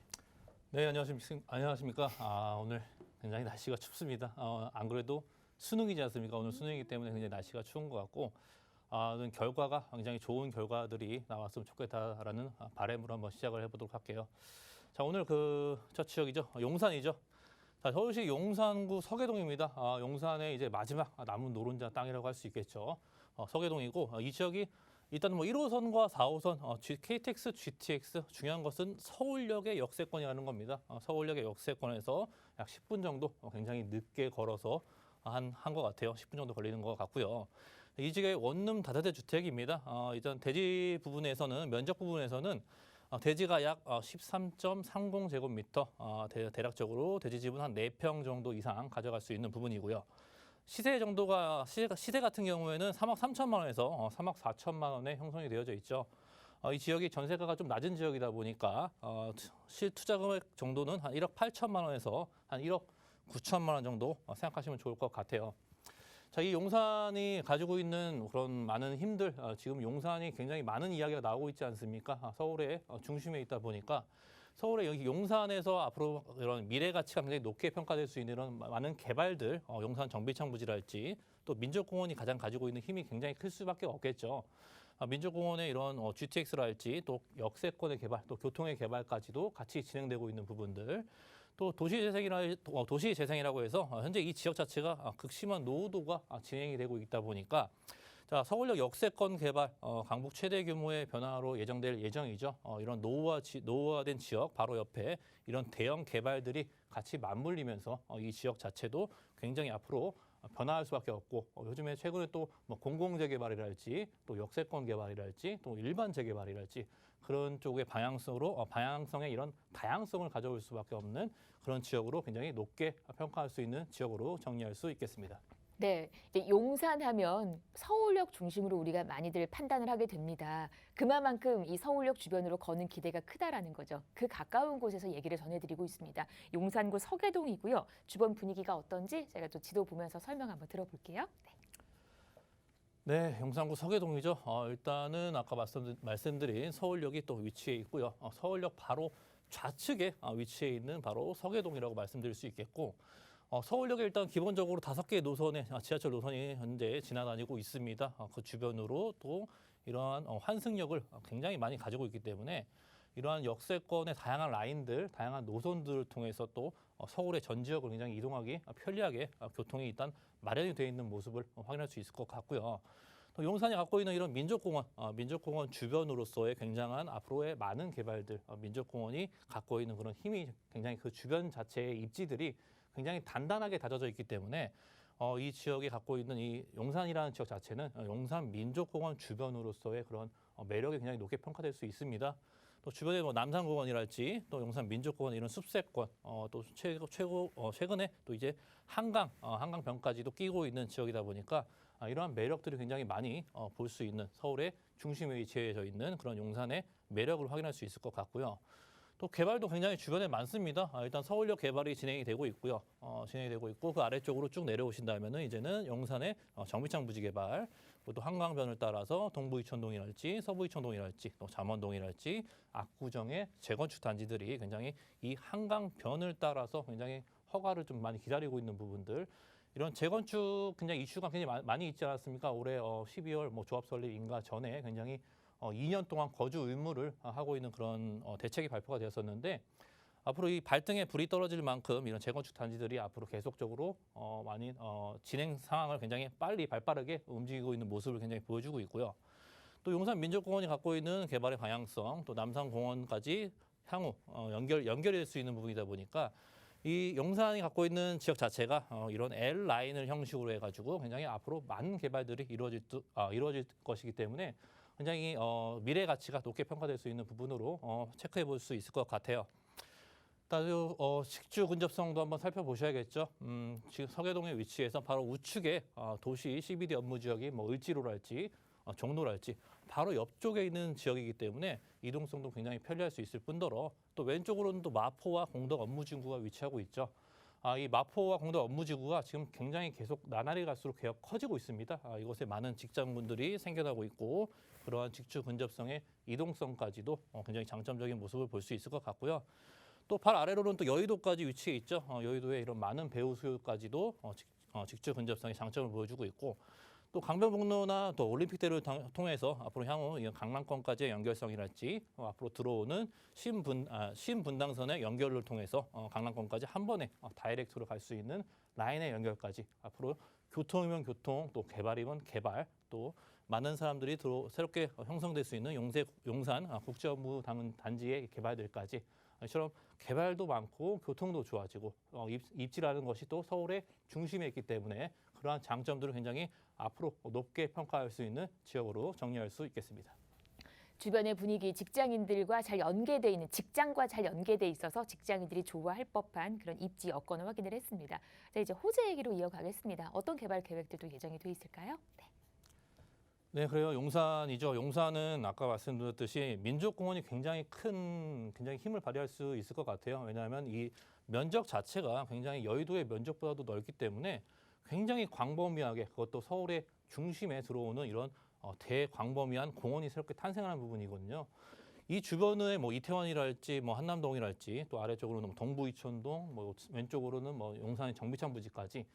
네, 안녕하십니까. 오늘 굉장히 날씨가 춥습니다. 안 그래도 수능이지 않습니까? 오늘 수능이기 때문에 굉장히 날씨가 추운 것 같고 결과가 굉장히 좋은 결과들이 나왔으면 좋겠다라는 바람으로 한번 시작을 해보도록 할게요. 자, 오늘 첫 지역이죠. 용산이죠. 자, 서울시 용산구 서계동입니다. 용산의 이제 마지막 남은 노른자 땅이라고 할 수 있겠죠. 서계동이고 이 지역이 일단 1호선과 4호선 KTX, GTX 중요한 것은 서울역의 역세권이라는 겁니다. 서울역의 역세권에서 약 10분 정도 굉장히 늦게 걸어서 한 것 같아요. 10분 정도 걸리는 것 같고요. 이 지역의 원룸 다세대 주택입니다. 일단 대지 부분에서는 면적 부분에서는 대지가 약 13.30제곱미터, 대략적으로 대지집은 한 4평 정도 이상 가져갈 수 있는 부분이고요. 시세 같은 경우에는 3억 3천만 원에서 3억 4천만 원에 형성이 되어져 있죠. 이 지역이 전세가가 좀 낮은 지역이다 보니까 실투자 금액 정도는 한 1억 8천만 원에서 한 1억 9천만 원 정도 생각하시면 좋을 것 같아요. 자, 이 용산이 가지고 있는 그런 많은 힘들, 지금 용산이 굉장히 많은 이야기가 나오고 있지 않습니까? 서울의 중심에 있다 보니까 서울의 여기 용산에서 앞으로 이런 미래 가치가 굉장히 높게 평가될 수 있는 이런 많은 개발들, 용산 정비창 부지랄지 또 민족공원이 가장 가지고 있는 힘이 굉장히 클 수밖에 없겠죠. 민족공원의 이런 GTX랄지 또 역세권의 개발, 또 교통의 개발까지도 같이 진행되고 있는 부분들, 또 도시재생이라고 해서 현재 이 지역 자체가 극심한 노후도가 진행이 되고 있다 보니까 자, 서울역 역세권 개발, 강북 최대 규모의 변화로 예정될 예정이죠. 이런 노후화된 지역 바로 옆에 이런 대형 개발들이 같이 맞물리면서 이 지역 자체도 굉장히 앞으로 변화할 수밖에 없고 요즘에 최근에 또 뭐 공공재개발이랄지 또 역세권 개발이랄지 또 일반 재개발이랄지 그런 쪽의 방향성의 이런 다양성을 가져올 수밖에 없는 그런 지역으로 굉장히 높게 평가할 수 있는 지역으로 정리할 수 있겠습니다. 네, 이제 용산하면 서울역 중심으로 우리가 많이들 판단을 하게 됩니다. 그만큼 이 서울역 주변으로 거는 기대가 크다라는 거죠. 그 가까운 곳에서 얘기를 전해드리고 있습니다. 용산구 서계동이고요. 주변 분위기가 어떤지 제가 또 지도 보면서 설명 한번 들어볼게요. 네. 네, 용산구 서계동이죠. 일단은 아까 말씀드린 서울역이 또 위치해 있고요. 서울역 바로 좌측에 위치해 있는 바로 서계동이라고 말씀드릴 수 있겠고 서울역에 일단 기본적으로 5개의 노선의 지하철 노선이 현재 지나다니고 있습니다. 그 주변으로 또 이러한 환승역을 굉장히 많이 가지고 있기 때문에 이러한 역세권의 다양한 라인들, 다양한 노선들을 통해서 또 서울의 전 지역을 굉장히 이동하기 편리하게 교통이 일단 마련이 되어 있는 모습을 확인할 수 있을 것 같고요. 또 용산이 갖고 있는 이런 민족공원 주변으로서의 굉장한 앞으로의 많은 개발들, 민족공원이 갖고 있는 그런 힘이 굉장히 그 주변 자체의 입지들이 굉장히 단단하게 다져져 있기 때문에 이 지역이 갖고 있는 이 용산이라는 지역 자체는 용산 민족공원 주변으로서의 그런 매력이 굉장히 높게 평가될 수 있습니다. 또 주변에 뭐 남산공원이랄지 또 용산 민족공원 이런 숲세권 또 최근에 또 이제 한강변까지도 끼고 있는 지역이다 보니까 이러한 매력들이 굉장히 많이 볼 수 있는 서울의 중심에 위치해져 있는 그런 용산의 매력을 확인할 수 있을 것 같고요. 또 개발도 굉장히 주변에 많습니다. 일단 서울역 개발이 진행이 되고 있고요. 그 아래쪽으로 쭉 내려오신다면은 이제는 용산의 정비창 부지 개발, 또 한강변을 따라서 동부이천동이랄지 서부이천동이랄지 또 잠원동이랄지 압구정의 재건축 단지들이 굉장히 이 한강변을 따라서 굉장히 허가를 좀 많이 기다리고 있는 부분들. 이런 재건축 굉장히 이슈가 굉장히 많이 있지 않았습니까? 올해 12월 조합 설립 인가 전에 굉장히 2년 동안 거주 의무를 하고 있는 그런 대책이 발표가 되었었는데 앞으로 이 발등에 불이 떨어질 만큼 이런 재건축 단지들이 앞으로 계속적으로 많이 진행 상황을 굉장히 발빠르게 움직이고 있는 모습을 굉장히 보여주고 있고요. 또 용산 민족공원이 갖고 있는 개발의 방향성, 또 남산공원까지 향후 연결이 될 수 있는 부분이다 보니까 이 용산이 갖고 있는 지역 자체가 이런 L 라인을 형식으로 해가지고 굉장히 앞으로 많은 개발들이 이루어질 것이기 때문에 굉장히 미래 가치가 높게 평가될 수 있는 부분으로 체크해 볼 수 있을 것 같아요. 따로 직주 근접성도 한번 살펴보셔야겠죠. 지금 서계동의 위치에서 바로 우측에 도시 CBD 업무 지역이 을지로랄지 종로랄지 바로 옆쪽에 있는 지역이기 때문에 이동성도 굉장히 편리할 수 있을 뿐더러 또 왼쪽으로는 또 마포와 공덕 업무지구가 위치하고 있죠. 이 마포와 공덕 업무지구가 지금 굉장히 계속 나날이 갈수록 계속 커지고 있습니다. 이곳에 많은 직장군들이 생겨나고 있고 그러한 직주 근접성의 이동성까지도 굉장히 장점적인 모습을 볼 수 있을 것 같고요. 또 발 아래로는 또 여의도까지 위치해 있죠. 여의도에 이런 많은 배우 수요까지도 직주 근접성의 장점을 보여주고 있고 또 강변북로나 또 올림픽대로를 통해서 앞으로 향후 강남권까지의 연결성이랄지 앞으로 들어오는 신분당선의 연결을 통해서 강남권까지 한 번에 다이렉트로 갈 수 있는 라인의 연결까지 앞으로 교통이면 교통, 또 개발이면 개발, 또 많은 사람들이 새롭게 형성될 수 있는 용산 국제업무 단지의 개발들까지 이처럼 개발도 많고 교통도 좋아지고 입지라는 것이 또 서울의 중심에 있기 때문에 그러한 장점들을 굉장히 앞으로 높게 평가할 수 있는 지역으로 정리할 수 있겠습니다. 주변의 분위기 직장인들과 잘 연계돼 있는 직장과 잘 연계돼 있어서 직장인들이 좋아할 법한 그런 입지 여건을 확인을 했습니다. 자, 이제 호재 얘기로 이어가겠습니다. 어떤 개발 계획들도 예정이 돼 있을까요? 네, 그래요. 용산이죠. 용산은 아까 말씀드렸듯이 민족공원이 굉장히 힘을 발휘할 수 있을 것 같아요. 왜냐하면 이 면적 자체가 굉장히 여의도의 면적보다도 넓기 때문에 굉장히 광범위하게 그것도 서울의 중심에 들어오는 이런 대광범위한 공원이 새롭게 탄생하는 부분이거든요. 이 주변에 뭐 이태원이랄지 뭐 한남동이랄지 또 아래쪽으로는 뭐 동부 이촌동, 뭐 왼쪽으로는 뭐 용산의 정비창 부지까지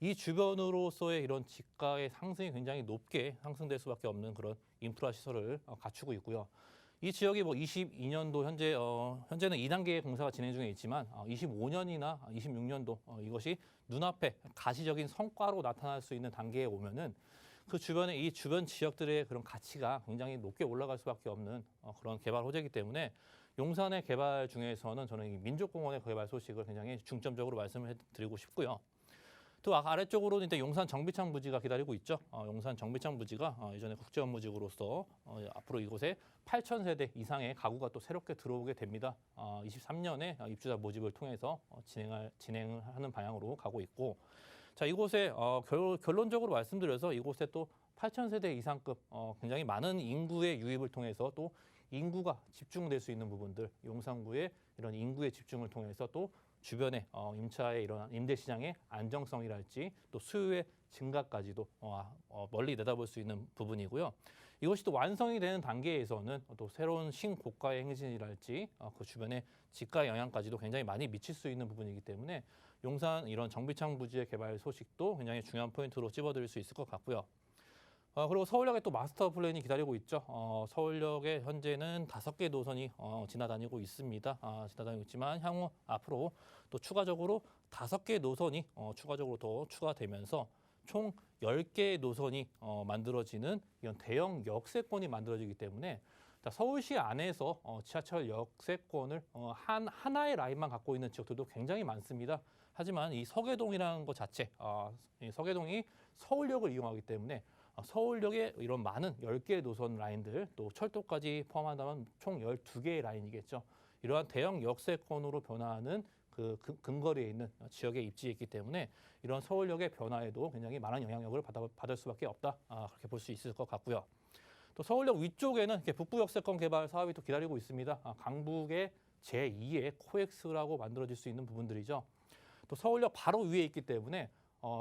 이 주변으로서의 이런 지가의 상승이 굉장히 높게 상승될 수밖에 없는 그런 인프라 시설을 갖추고 있고요. 이 지역이 뭐 22년도 현재는 2단계의 공사가 진행 중에 있지만 25년이나 26년도 이것이 눈앞에 가시적인 성과로 나타날 수 있는 단계에 오면은 그 주변에 이 주변 지역들의 그런 가치가 굉장히 높게 올라갈 수밖에 없는 그런 개발 호재이기 때문에 용산의 개발 중에서는 저는 이 민족공원의 개발 소식을 굉장히 중점적으로 말씀을 드리고 싶고요. 또 아래쪽으로는 이제 용산 정비창 부지가 기다리고 있죠. 용산 정비창 부지가 예전에 국제업무지구로서 앞으로 이곳에 8,000세대 이상의 가구가 또 새롭게 들어오게 됩니다. 23년에 입주자 모집을 통해서 진행을 하는 방향으로 가고 있고, 자 이곳에 결론적으로 말씀드려서 이곳에 또 8,000세대 이상급 굉장히 많은 인구의 유입을 통해서 또 인구가 집중될 수 있는 부분들, 용산구의 이런 인구의 집중을 통해서 또 주변에 임차의 이런 임대 시장의 안정성이랄지 또 수요의 증가까지도 멀리 내다볼 수 있는 부분이고요. 이것이 또 완성이 되는 단계에서는 또 새로운 신고가의 행진이랄지 그 주변의 지가 영향까지도 굉장히 많이 미칠 수 있는 부분이기 때문에 용산 이런 정비창 부지의 개발 소식도 굉장히 중요한 포인트로 찝어드릴 수 있을 것 같고요. 그리고 서울역에 또 마스터 플랜이 기다리고 있죠. 서울역에 현재는 5개 노선이 지나다니고 있습니다. 지나다니고 있지만 향후 앞으로 또 추가적으로 5개 노선이 추가적으로 더 추가되면서 총 10개의 노선이 만들어지는 이런 대형 역세권이 만들어지기 때문에 서울시 안에서 지하철 역세권을 하나의 라인만 갖고 있는 지역들도 굉장히 많습니다. 하지만 이 서계동이라는 것 자체, 이 서계동이 서울역을 이용하기 때문에 서울역에 이런 많은 10개의 노선 라인들 또 철도까지 포함한다면 총 12개의 라인이겠죠. 이러한 대형 역세권으로 변화하는 그 근거리에 있는 지역에 입지했기 때문에 이런 서울역의 변화에도 굉장히 많은 영향력을 받을 수밖에 없다. 그렇게 볼 수 있을 것 같고요. 또 서울역 위쪽에는 이렇게 북부 역세권 개발 사업이 또 기다리고 있습니다. 강북의 제2의 코엑스라고 만들어질 수 있는 부분들이죠. 또 서울역 바로 위에 있기 때문에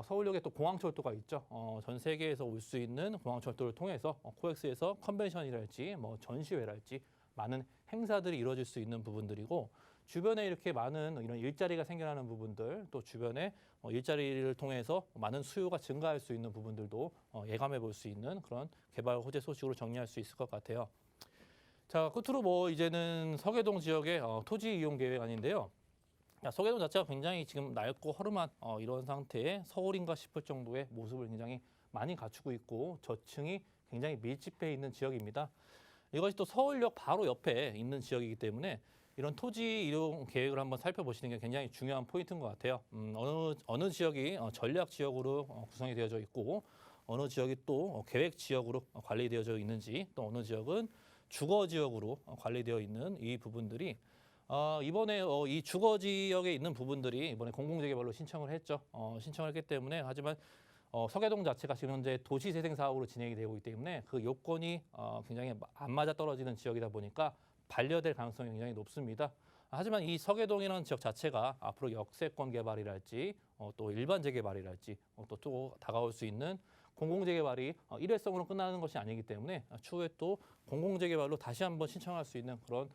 서울역에 또 공항철도가 있죠. 전 세계에서 올 수 있는 공항철도를 통해서 코엑스에서 컨벤션이랄지 뭐 전시회랄지 많은 행사들이 이루어질 수 있는 부분들이고 주변에 이렇게 많은 이런 일자리가 생겨나는 부분들 또 주변에 일자리를 통해서 많은 수요가 증가할 수 있는 부분들도 예감해 볼 수 있는 그런 개발 호재 소식으로 정리할 수 있을 것 같아요. 자, 끝으로 뭐 이제는 서계동 지역의 토지 이용 계획안인데요. 서계동 자체가 굉장히 지금 낡고 허름한 이런 상태의 서울인가 싶을 정도의 모습을 굉장히 많이 갖추고 있고 저층이 굉장히 밀집해 있는 지역입니다. 이것이 또 서울역 바로 옆에 있는 지역이기 때문에 이런 토지 이용 계획을 한번 살펴보시는 게 굉장히 중요한 포인트인 것 같아요. 어느 지역이 전략 지역으로 구성이 되어져 있고 어느 지역이 또 계획 지역으로 관리되어져 있는지 또 어느 지역은 주거 지역으로 관리되어 있는 이 부분들이 이번에 이 주거 지역에 있는 부분들이 이번에 공공재개발로 신청을 했죠. 신청을 했기 때문에 하지만 서계동 자체가 지금 현재 도시재생 사업으로 진행이 되고 있기 때문에 그 요건이 굉장히 안 맞아 떨어지는 지역이다 보니까 반려될 가능성이 굉장히 높습니다. 하지만 이 서계동이라는 지역 자체가 앞으로 역세권 개발이랄지 또 일반 재개발이랄지 또 다가올 수 있는 공공재개발이 일회성으로 끝나는 것이 아니기 때문에 추후에 또 공공재개발로 다시 한번 신청할 수 있는 그런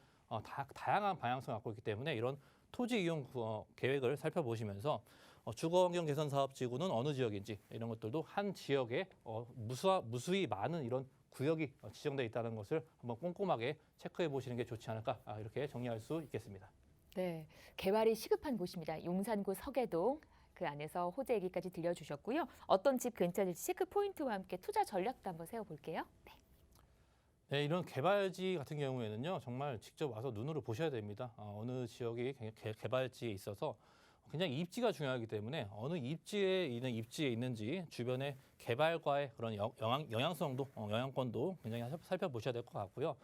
다양한 방향성을 갖고 있기 때문에 이런 토지 이용 계획을 살펴보시면서 주거환경 개선 사업 지구는 어느 지역인지 이런 것들도 한 지역에 무수히 많은 이런 구역이 지정돼 있다는 것을 한번 꼼꼼하게 체크해 보시는 게 좋지 않을까 이렇게 정리할 수 있겠습니다. 네, 개발이 시급한 곳입니다. 용산구 서계동. 그 안에서 호재 얘기까지 들려주셨고요. 어떤 집 괜찮을지 체크 포인트와 함께 투자 전략도 한번 세워볼게요. 네. 네, 이런 개발지 같은 경우에는요, 정말 직접 와서 눈으로 보셔야 됩니다. 어느 지역이 개발지에 있어서 굉장히 입지가 중요하기 때문에 어느 입지에 있는지 주변의 개발과의 그런 영향성도, 영향권도 굉장히 살펴보셔야 될 것 같고요.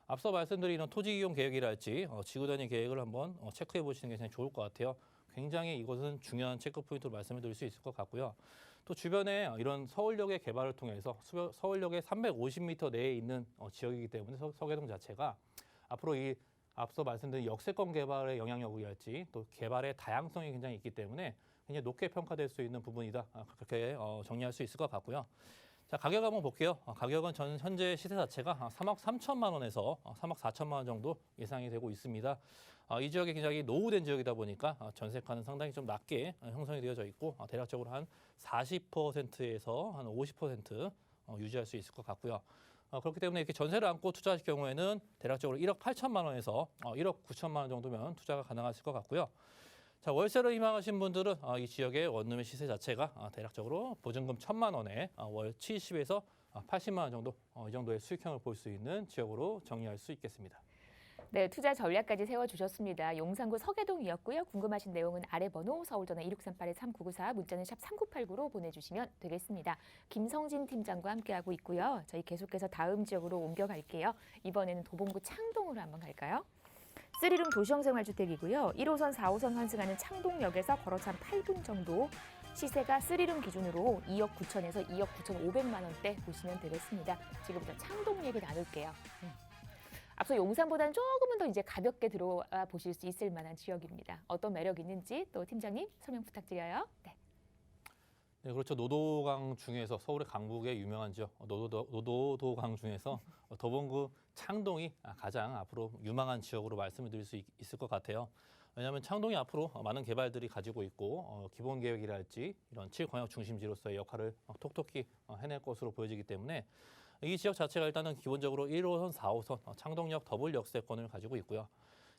앞서 말씀드린 이런 토지 이용 계획이랄지 지구 단위 계획을 한번 체크해 보시는 게 굉장히 좋을 것 같아요. 굉장히 이것은 중요한 체크 포인트로 말씀을 드릴 수 있을 것 같고요. 또 주변에 이런 서울역의 개발을 통해서 서울역의 350m 내에 있는 지역이기 때문에 서계동 자체가 앞으로 이 앞서 말씀드린 역세권 개발의 영향력이랄지 또 개발의 다양성이 굉장히 있기 때문에 굉장히 높게 평가될 수 있는 부분이다. 그렇게 정리할 수 있을 것 같고요. 자, 가격 한번 볼게요. 가격은 현재 시세 자체가 3억 3천만 원에서 3억 4천만 원 정도 예상이 되고 있습니다. 이 지역이 굉장히 노후된 지역이다 보니까 전세가는 상당히 좀 낮게 형성이 되어져 있고 대략적으로 한 40%에서 한 50% 유지할 수 있을 것 같고요. 그렇기 때문에 이렇게 전세를 안고 투자하실 경우에는 대략적으로 1억 8천만 원에서 1억 9천만 원 정도면 투자가 가능하실 것 같고요. 자, 월세를 희망하신 분들은 이 지역의 원룸의 시세 자체가 대략적으로 보증금 1,000만 원에 월 70에서 80만 원 정도 이 정도의 수익형을 볼 수 있는 지역으로 정리할 수 있겠습니다. 네, 투자 전략까지 세워주셨습니다. 용산구 서계동이었고요. 궁금하신 내용은 아래 번호 서울전화 1638-3994 문자는 샵 3989로 보내주시면 되겠습니다. 김성진 팀장과 함께하고 있고요. 저희 계속해서 다음 지역으로 옮겨갈게요. 이번에는 도봉구 창동으로 한번 갈까요? 3룸 도시형 생활주택이고요. 1호선, 4호선 환승하는 창동역에서 걸어서 한 8분 정도. 시세가 3룸 기준으로 2억 9천에서 2억 9,500만 원대 보시면 되겠습니다. 지금부터 창동 얘기 나눌게요. 앞서 용산보다는 조금은 더 이제 가볍게 들어와 보실 수 있을 만한 지역입니다. 어떤 매력이 있는지 또 팀장님 설명 부탁드려요. 네. 네, 그렇죠. 노도강 중에서 서울의 강북의 유명한 지역 노도강 중에서 도봉구 창동이 가장 앞으로 유망한 지역으로 말씀을 드릴 수 있을 것 같아요. 왜냐하면 창동이 앞으로 많은 개발들이 가지고 있고 기본 계획이랄지 이런 7광역 중심지로서의 역할을 톡톡히 해낼 것으로 보여지기 때문에 이 지역 자체가 일단은 기본적으로 1호선, 4호선 창동역 더블 역세권을 가지고 있고요.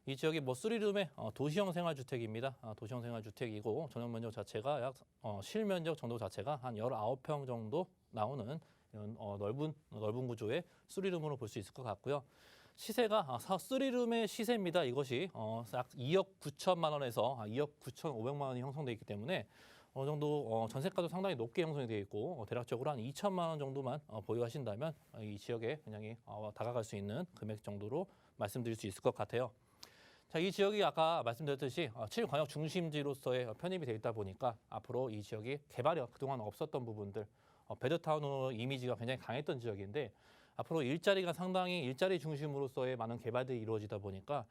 이 지역이 3룸의 도시형 생활주택입니다. 도시형 생활주택이고 전용 면적 자체가 약 실면적 정도 자체가 한 19평 정도 나오는 이런 넓은 구조의 3룸으로 볼 수 있을 것 같고요. 시세가 3룸의 시세입니다. 이것이 약 2억 9천만 원에서 2억 9,500만 원이 형성되어 있기 때문에 어느 정도 전세가도 상당히 높게 형성이 되어 있고 대략적으로 한 2천만 원 정도만 보유하신다면 이 지역에 굉장히 다가갈 수 있는 금액 정도로 말씀드릴 수 있을 것 같아요. 자, 이 지역이 아까 말씀드렸듯이 7광역 중심지로서의 편입이 되어 있다 보니까 앞으로 이 지역이 개발이 그동안 없었던 부분들 베드타운으로 이미지가 굉장히 강했던 지역인데 앞으로 일자리가 상당히 일자리 중심으로서의 많은 개발들이 이루어지다 보니까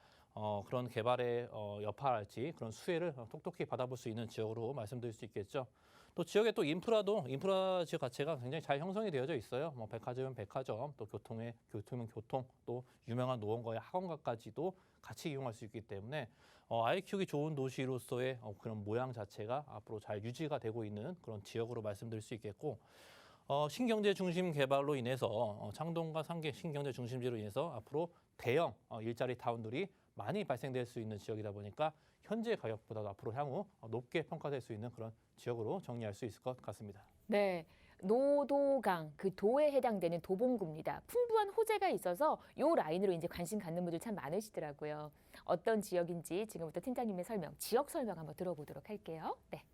그런 개발의 여파랄지 그런 수혜를 톡톡히 받아볼 수 있는 지역으로 말씀드릴 수 있겠죠. 또 지역의 또 인프라 지역 자체가 굉장히 잘 형성이 되어져 있어요. 뭐 백화점은 백화점, 또 교통은 교통, 또 유명한 노원과의 학원가까지도 같이 이용할 수 있기 때문에 아이 키우기 좋은 도시로서의 그런 모양 자체가 앞으로 잘 유지가 되고 있는 그런 지역으로 말씀드릴 수 있겠고 신경제 중심 개발로 인해서 창동과 상계 신경제 중심지로 인해서 앞으로 대형 일자리 타운들이 많이 발생될 수 있는 지역이다 보니까 현재 가격보다도 앞으로 향후 높게 평가될 수 있는 그런 지역으로 정리할 수 있을 것 같습니다. 네. 노도강, 그 도에 해당되는 도봉구입니다. 풍부한 호재가 있어서 이 라인으로 이제 관심 갖는 분들 참 많으시더라고요. 어떤 지역인지 지금부터 팀장님의 설명, 지역 설명 한번 들어보도록 할게요. 네.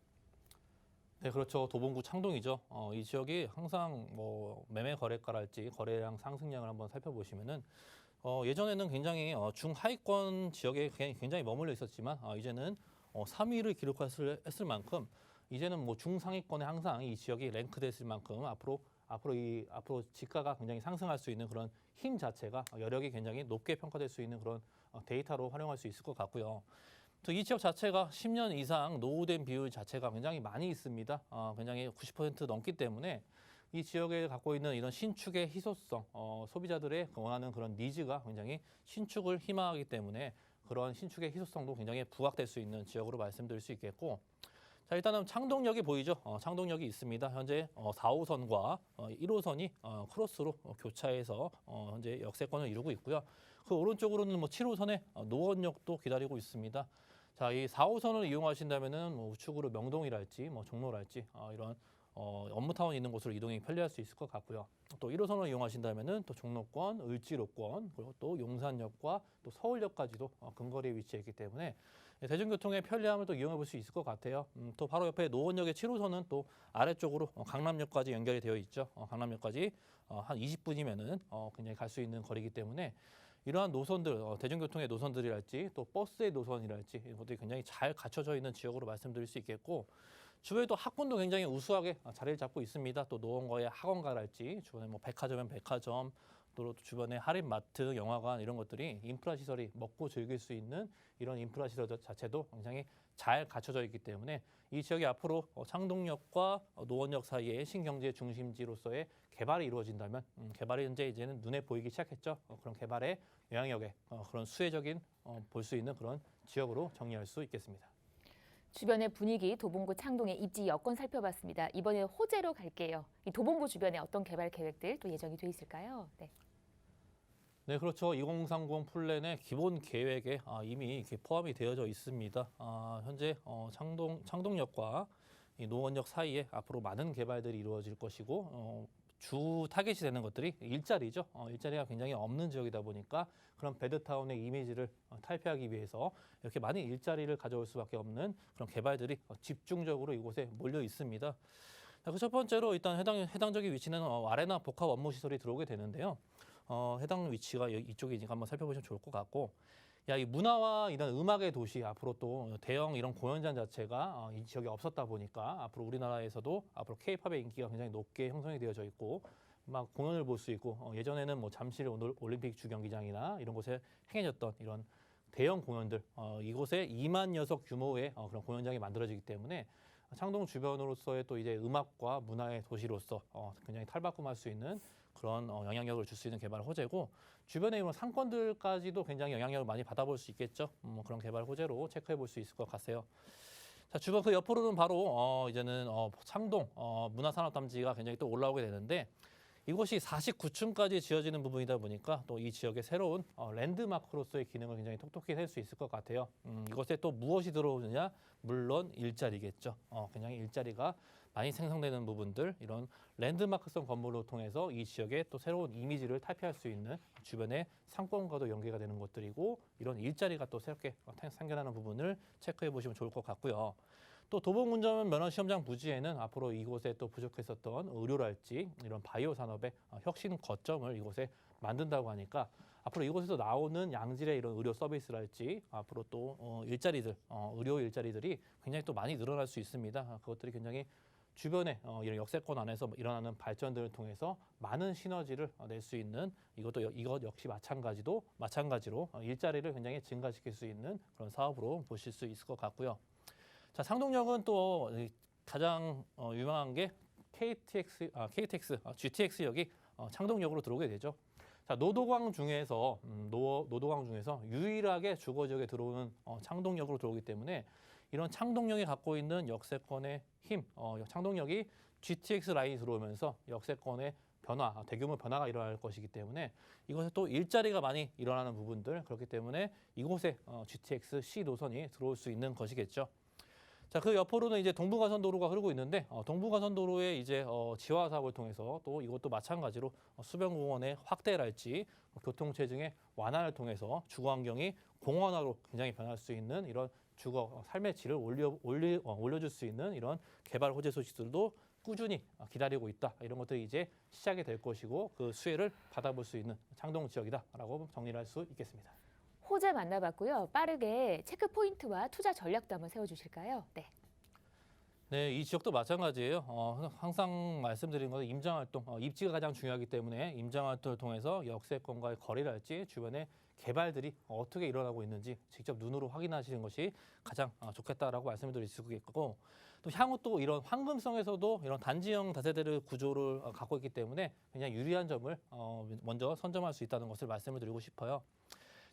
네, 그렇죠. 도봉구 창동이죠. 이 지역이 항상 뭐 매매 거래가랄지 거래량 상승량을 한번 살펴보시면은 예전에는 굉장히 중하위권 지역에 굉장히 머물러 있었지만 이제는 3위를 기록했을 만큼 이제는 뭐 중상위권에 항상 이 지역이 랭크됐을 만큼 앞으로 지가가 굉장히 상승할 수 있는 그런 힘 자체가 여력이 굉장히 높게 평가될 수 있는 그런 데이터로 활용할 수 있을 것 같고요. 또 이 지역 자체가 10년 이상 노후된 비율 자체가 굉장히 많이 있습니다. 굉장히 90% 넘기 때문에 이 지역에 갖고 있는 이런 신축의 희소성, 소비자들의 원하는 그런 니즈가 굉장히 신축을 희망하기 때문에 그런 신축의 희소성도 굉장히 부각될 수 있는 지역으로 말씀드릴 수 있겠고, 자, 일단은 창동역이 보이죠? 창동역이 있습니다. 현재 4호선과 1호선이 크로스로 교차해서 현재 역세권을 이루고 있고요. 그 오른쪽으로는 뭐 7호선의 노원역도 기다리고 있습니다. 자, 이 4호선을 이용하신다면은 뭐 우측으로 명동이랄지 뭐 종로랄지 이런 업무타운 있는 곳으로 이동이 편리할 수 있을 것 같고요. 또 1호선을 이용하신다면은 또 종로권, 을지로권, 그리고 또 용산역과 또 서울역까지도 근거리에 위치해 있기 때문에 대중교통의 편리함을 또 이용해 볼 수 있을 것 같아요. 또 바로 옆에 노원역의 7호선은 또 아래쪽으로 강남역까지 연결이 되어 있죠. 강남역까지 한 20분이면은 굉장히 갈 수 있는 거리이기 때문에 이러한 노선들, 대중교통의 노선들이랄지 또 버스의 노선이랄지 이런 것들이 굉장히 잘 갖춰져 있는 지역으로 말씀드릴 수 있겠고, 주변에도 학군도 굉장히 우수하게 자리를 잡고 있습니다. 또 노원거의 학원가랄지 주변에 뭐 백화점은 백화점, 또 주변에 할인마트, 영화관 이런 것들이 인프라 시설이 먹고 즐길 수 있는 이런 인프라 시설 자체도 굉장히 잘 갖춰져 있기 때문에 이 지역이 앞으로 창동역과 노원역 사이의 신경제 중심지로서의 개발이 이루어진다면 개발이 현재 이제는 눈에 보이기 시작했죠. 그런 개발의 영향력에 그런 수혜적인 볼 수 있는 그런 지역으로 정리할 수 있겠습니다. 주변의 분위기, 도봉구 창동의 입지 여건 살펴봤습니다. 이번에 호재로 갈게요. 이 도봉구 주변에 어떤 개발 계획들 또 예정이 돼 있을까요? 네. 네, 그렇죠. 2030 플랜의 기본 계획에 이미 이렇게 포함이 되어져 있습니다. 현재 창동역과 이 노원역 사이에 앞으로 많은 개발들이 이루어질 것이고 주 타겟이 되는 것들이 일자리죠. 일자리가 굉장히 없는 지역이다 보니까 그런 베드타운의 이미지를 탈피하기 위해서 이렇게 많은 일자리를 가져올 수밖에 없는 그런 개발들이 집중적으로 이곳에 몰려 있습니다. 그 첫 번째로 일단 해당적인 위치는 아레나 복합 업무 시설이 들어오게 되는데요. 해당 위치가 이쪽이니까 한번 살펴보시면 좋을 것 같고, 이 문화와 이런 음악의 도시 앞으로 또 대형 이런 공연장 자체가 이 지역에 없었다 보니까 앞으로 우리나라에서도 앞으로 K-팝의 인기가 굉장히 높게 형성이 되어져 있고 막 공연을 볼 수 있고 예전에는 뭐 잠실 올림픽 주경기장이나 이런 곳에 행해졌던 이런 대형 공연들 이곳에 2만 녀석 규모의 그런 공연장이 만들어지기 때문에 창동 주변으로서의 또 이제 음악과 문화의 도시로서 굉장히 탈바꿈할 수 있는 그런 영향력을 줄 수 있는 개발 호재고 주변의 이런 상권들까지도 굉장히 영향력을 많이 받아볼 수 있겠죠. 그런 개발 호재로 체크해 볼 수 있을 것 같아요. 자, 주변 그 옆으로는 바로 이제는 창동 문화산업단지가 굉장히 또 올라오게 되는데 이곳이 49층까지 지어지는 부분이다 보니까 또 이 지역의 새로운 랜드마크로서의 기능을 굉장히 톡톡히 할 수 있을 것 같아요. 이곳에 또 무엇이 들어오느냐? 물론 일자리겠죠. 굉장히 일자리가 많이 생성되는 부분들, 이런 랜드마크성 건물을 통해서 이 지역의 또 새로운 이미지를 탈피할 수 있는 주변의 상권과도 연계가 되는 것들이고 이런 일자리가 또 새롭게 생겨나는 부분을 체크해 보시면 좋을 것 같고요. 또 도봉운전 면허 시험장 부지에는 앞으로 이곳에 또 부족했었던 의료랄지 이런 바이오 산업의 혁신 거점을 이곳에 만든다고 하니까 앞으로 이곳에서 나오는 양질의 이런 의료 서비스랄지 앞으로 또 일자리들, 의료 일자리들이 굉장히 또 많이 늘어날 수 있습니다. 그것들이 굉장히 주변에 이런 역세권 안에서 일어나는 발전들을 통해서 많은 시너지를 낼 수 있는 이것 역시 마찬가지로 일자리를 굉장히 증가시킬 수 있는 그런 사업으로 보실 수 있을 것 같고요. 자, 상동역은 또 가장 유명한 게 GTX역이 창동역으로 들어오게 되죠. 자, 노도광 중에서 유일하게 주거 지역에 들어오는 창동역으로 들어오기 때문에 이런 창동역이 갖고 있는 역세권의 힘, 창동역이 GTX 라인이 들어오면서 역세권의 대규모 변화가 일어날 것이기 때문에 이곳에 또 일자리가 많이 일어나는 부분들 그렇기 때문에 이곳에 GTX C 노선이 들어올 수 있는 것이겠죠. 자, 그 옆으로는 이제 동부가선도로가 흐르고 있는데 동부가선도로의 이제 지화 사업을 통해서 또 이것도 마찬가지로 수변공원의 확대랄지 교통체증의 완화를 통해서 주거 환경이 공원화로 굉장히 변할 수 있는 이런 주거 삶의 질을 올려줄 수 있는 이런 개발 호재 소식들도 꾸준히 기다리고 있다. 이런 것들이 이제 시작이 될 것이고 그 수혜를 받아볼 수 있는 창동 지역이다라고 정리를 할 수 있겠습니다. 호재 만나봤고요. 빠르게 체크 포인트와 투자 전략도 한번 세워주실까요? 네. 네, 이 지역도 마찬가지예요. 항상 말씀드린 것은 임장활동, 입지가 가장 중요하기 때문에 임장활동을 통해서 역세권과의 거리랄지 주변에 개발들이 어떻게 일어나고 있는지 직접 눈으로 확인하시는 것이 가장 좋겠다라고 말씀을 드릴 수 있겠고 또 향후 또 이런 황금성에서도 이런 단지형 다세대 구조를 갖고 있기 때문에 굉장히 유리한 점을 먼저 선점할 수 있다는 것을 말씀을 드리고 싶어요.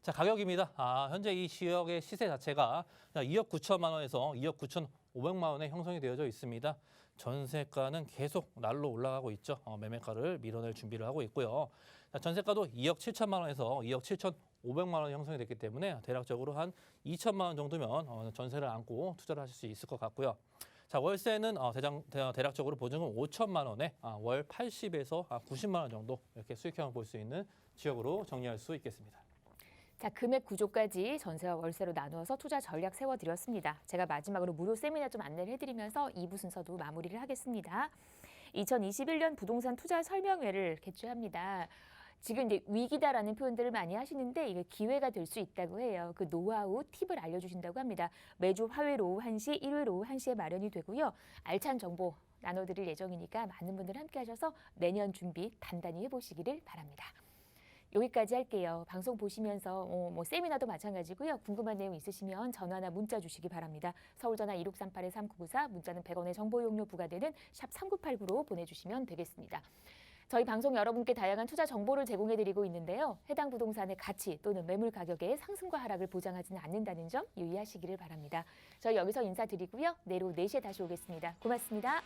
자, 가격입니다. 현재 이 지역의 시세 자체가 2억 9천만 원에서 2억 9천5백만 원에 형성이 되어져 있습니다. 전세가는 계속 날로 올라가고 있죠. 매매가를 밀어낼 준비를 하고 있고요. 자, 전세가도 2억 7천만 원에서 2억 7천5백만 원 형성이 됐기 때문에 대략적으로 한 2천만 원 정도면 전세를 안고 투자를 하실 수 있을 것 같고요. 자, 월세는 대략적으로 보증금 5천만 원에 월 80에서 90만 원 정도 이렇게 수익형을 볼 수 있는 지역으로 정리할 수 있겠습니다. 자, 금액 구조까지 전세와 월세로 나누어서 투자 전략 세워드렸습니다. 제가 마지막으로 무료 세미나 좀 안내를 해드리면서 2부 순서도 마무리를 하겠습니다. 2021년 부동산 투자 설명회를 개최합니다. 지금 이제 위기다라는 표현들을 많이 하시는데 이게 기회가 될 수 있다고 해요. 그 노하우, 팁을 알려주신다고 합니다. 매주 화요일 오후 1시, 일요일 오후 1시에 마련이 되고요. 알찬 정보 나눠드릴 예정이니까 많은 분들 함께 하셔서 내년 준비 단단히 해보시기를 바랍니다. 여기까지 할게요. 방송 보시면서 뭐 세미나도 마찬가지고요. 궁금한 내용 있으시면 전화나 문자 주시기 바랍니다. 서울전화 1638-3994, 문자는 100원의 정보 이용료 부과되는 샵 3989로 보내주시면 되겠습니다. 저희 방송 여러분께 다양한 투자 정보를 제공해드리고 있는데요. 해당 부동산의 가치 또는 매물 가격의 상승과 하락을 보장하지는 않는다는 점 유의하시기를 바랍니다. 저희 여기서 인사드리고요. 내일 오후 4시에 다시 오겠습니다. 고맙습니다.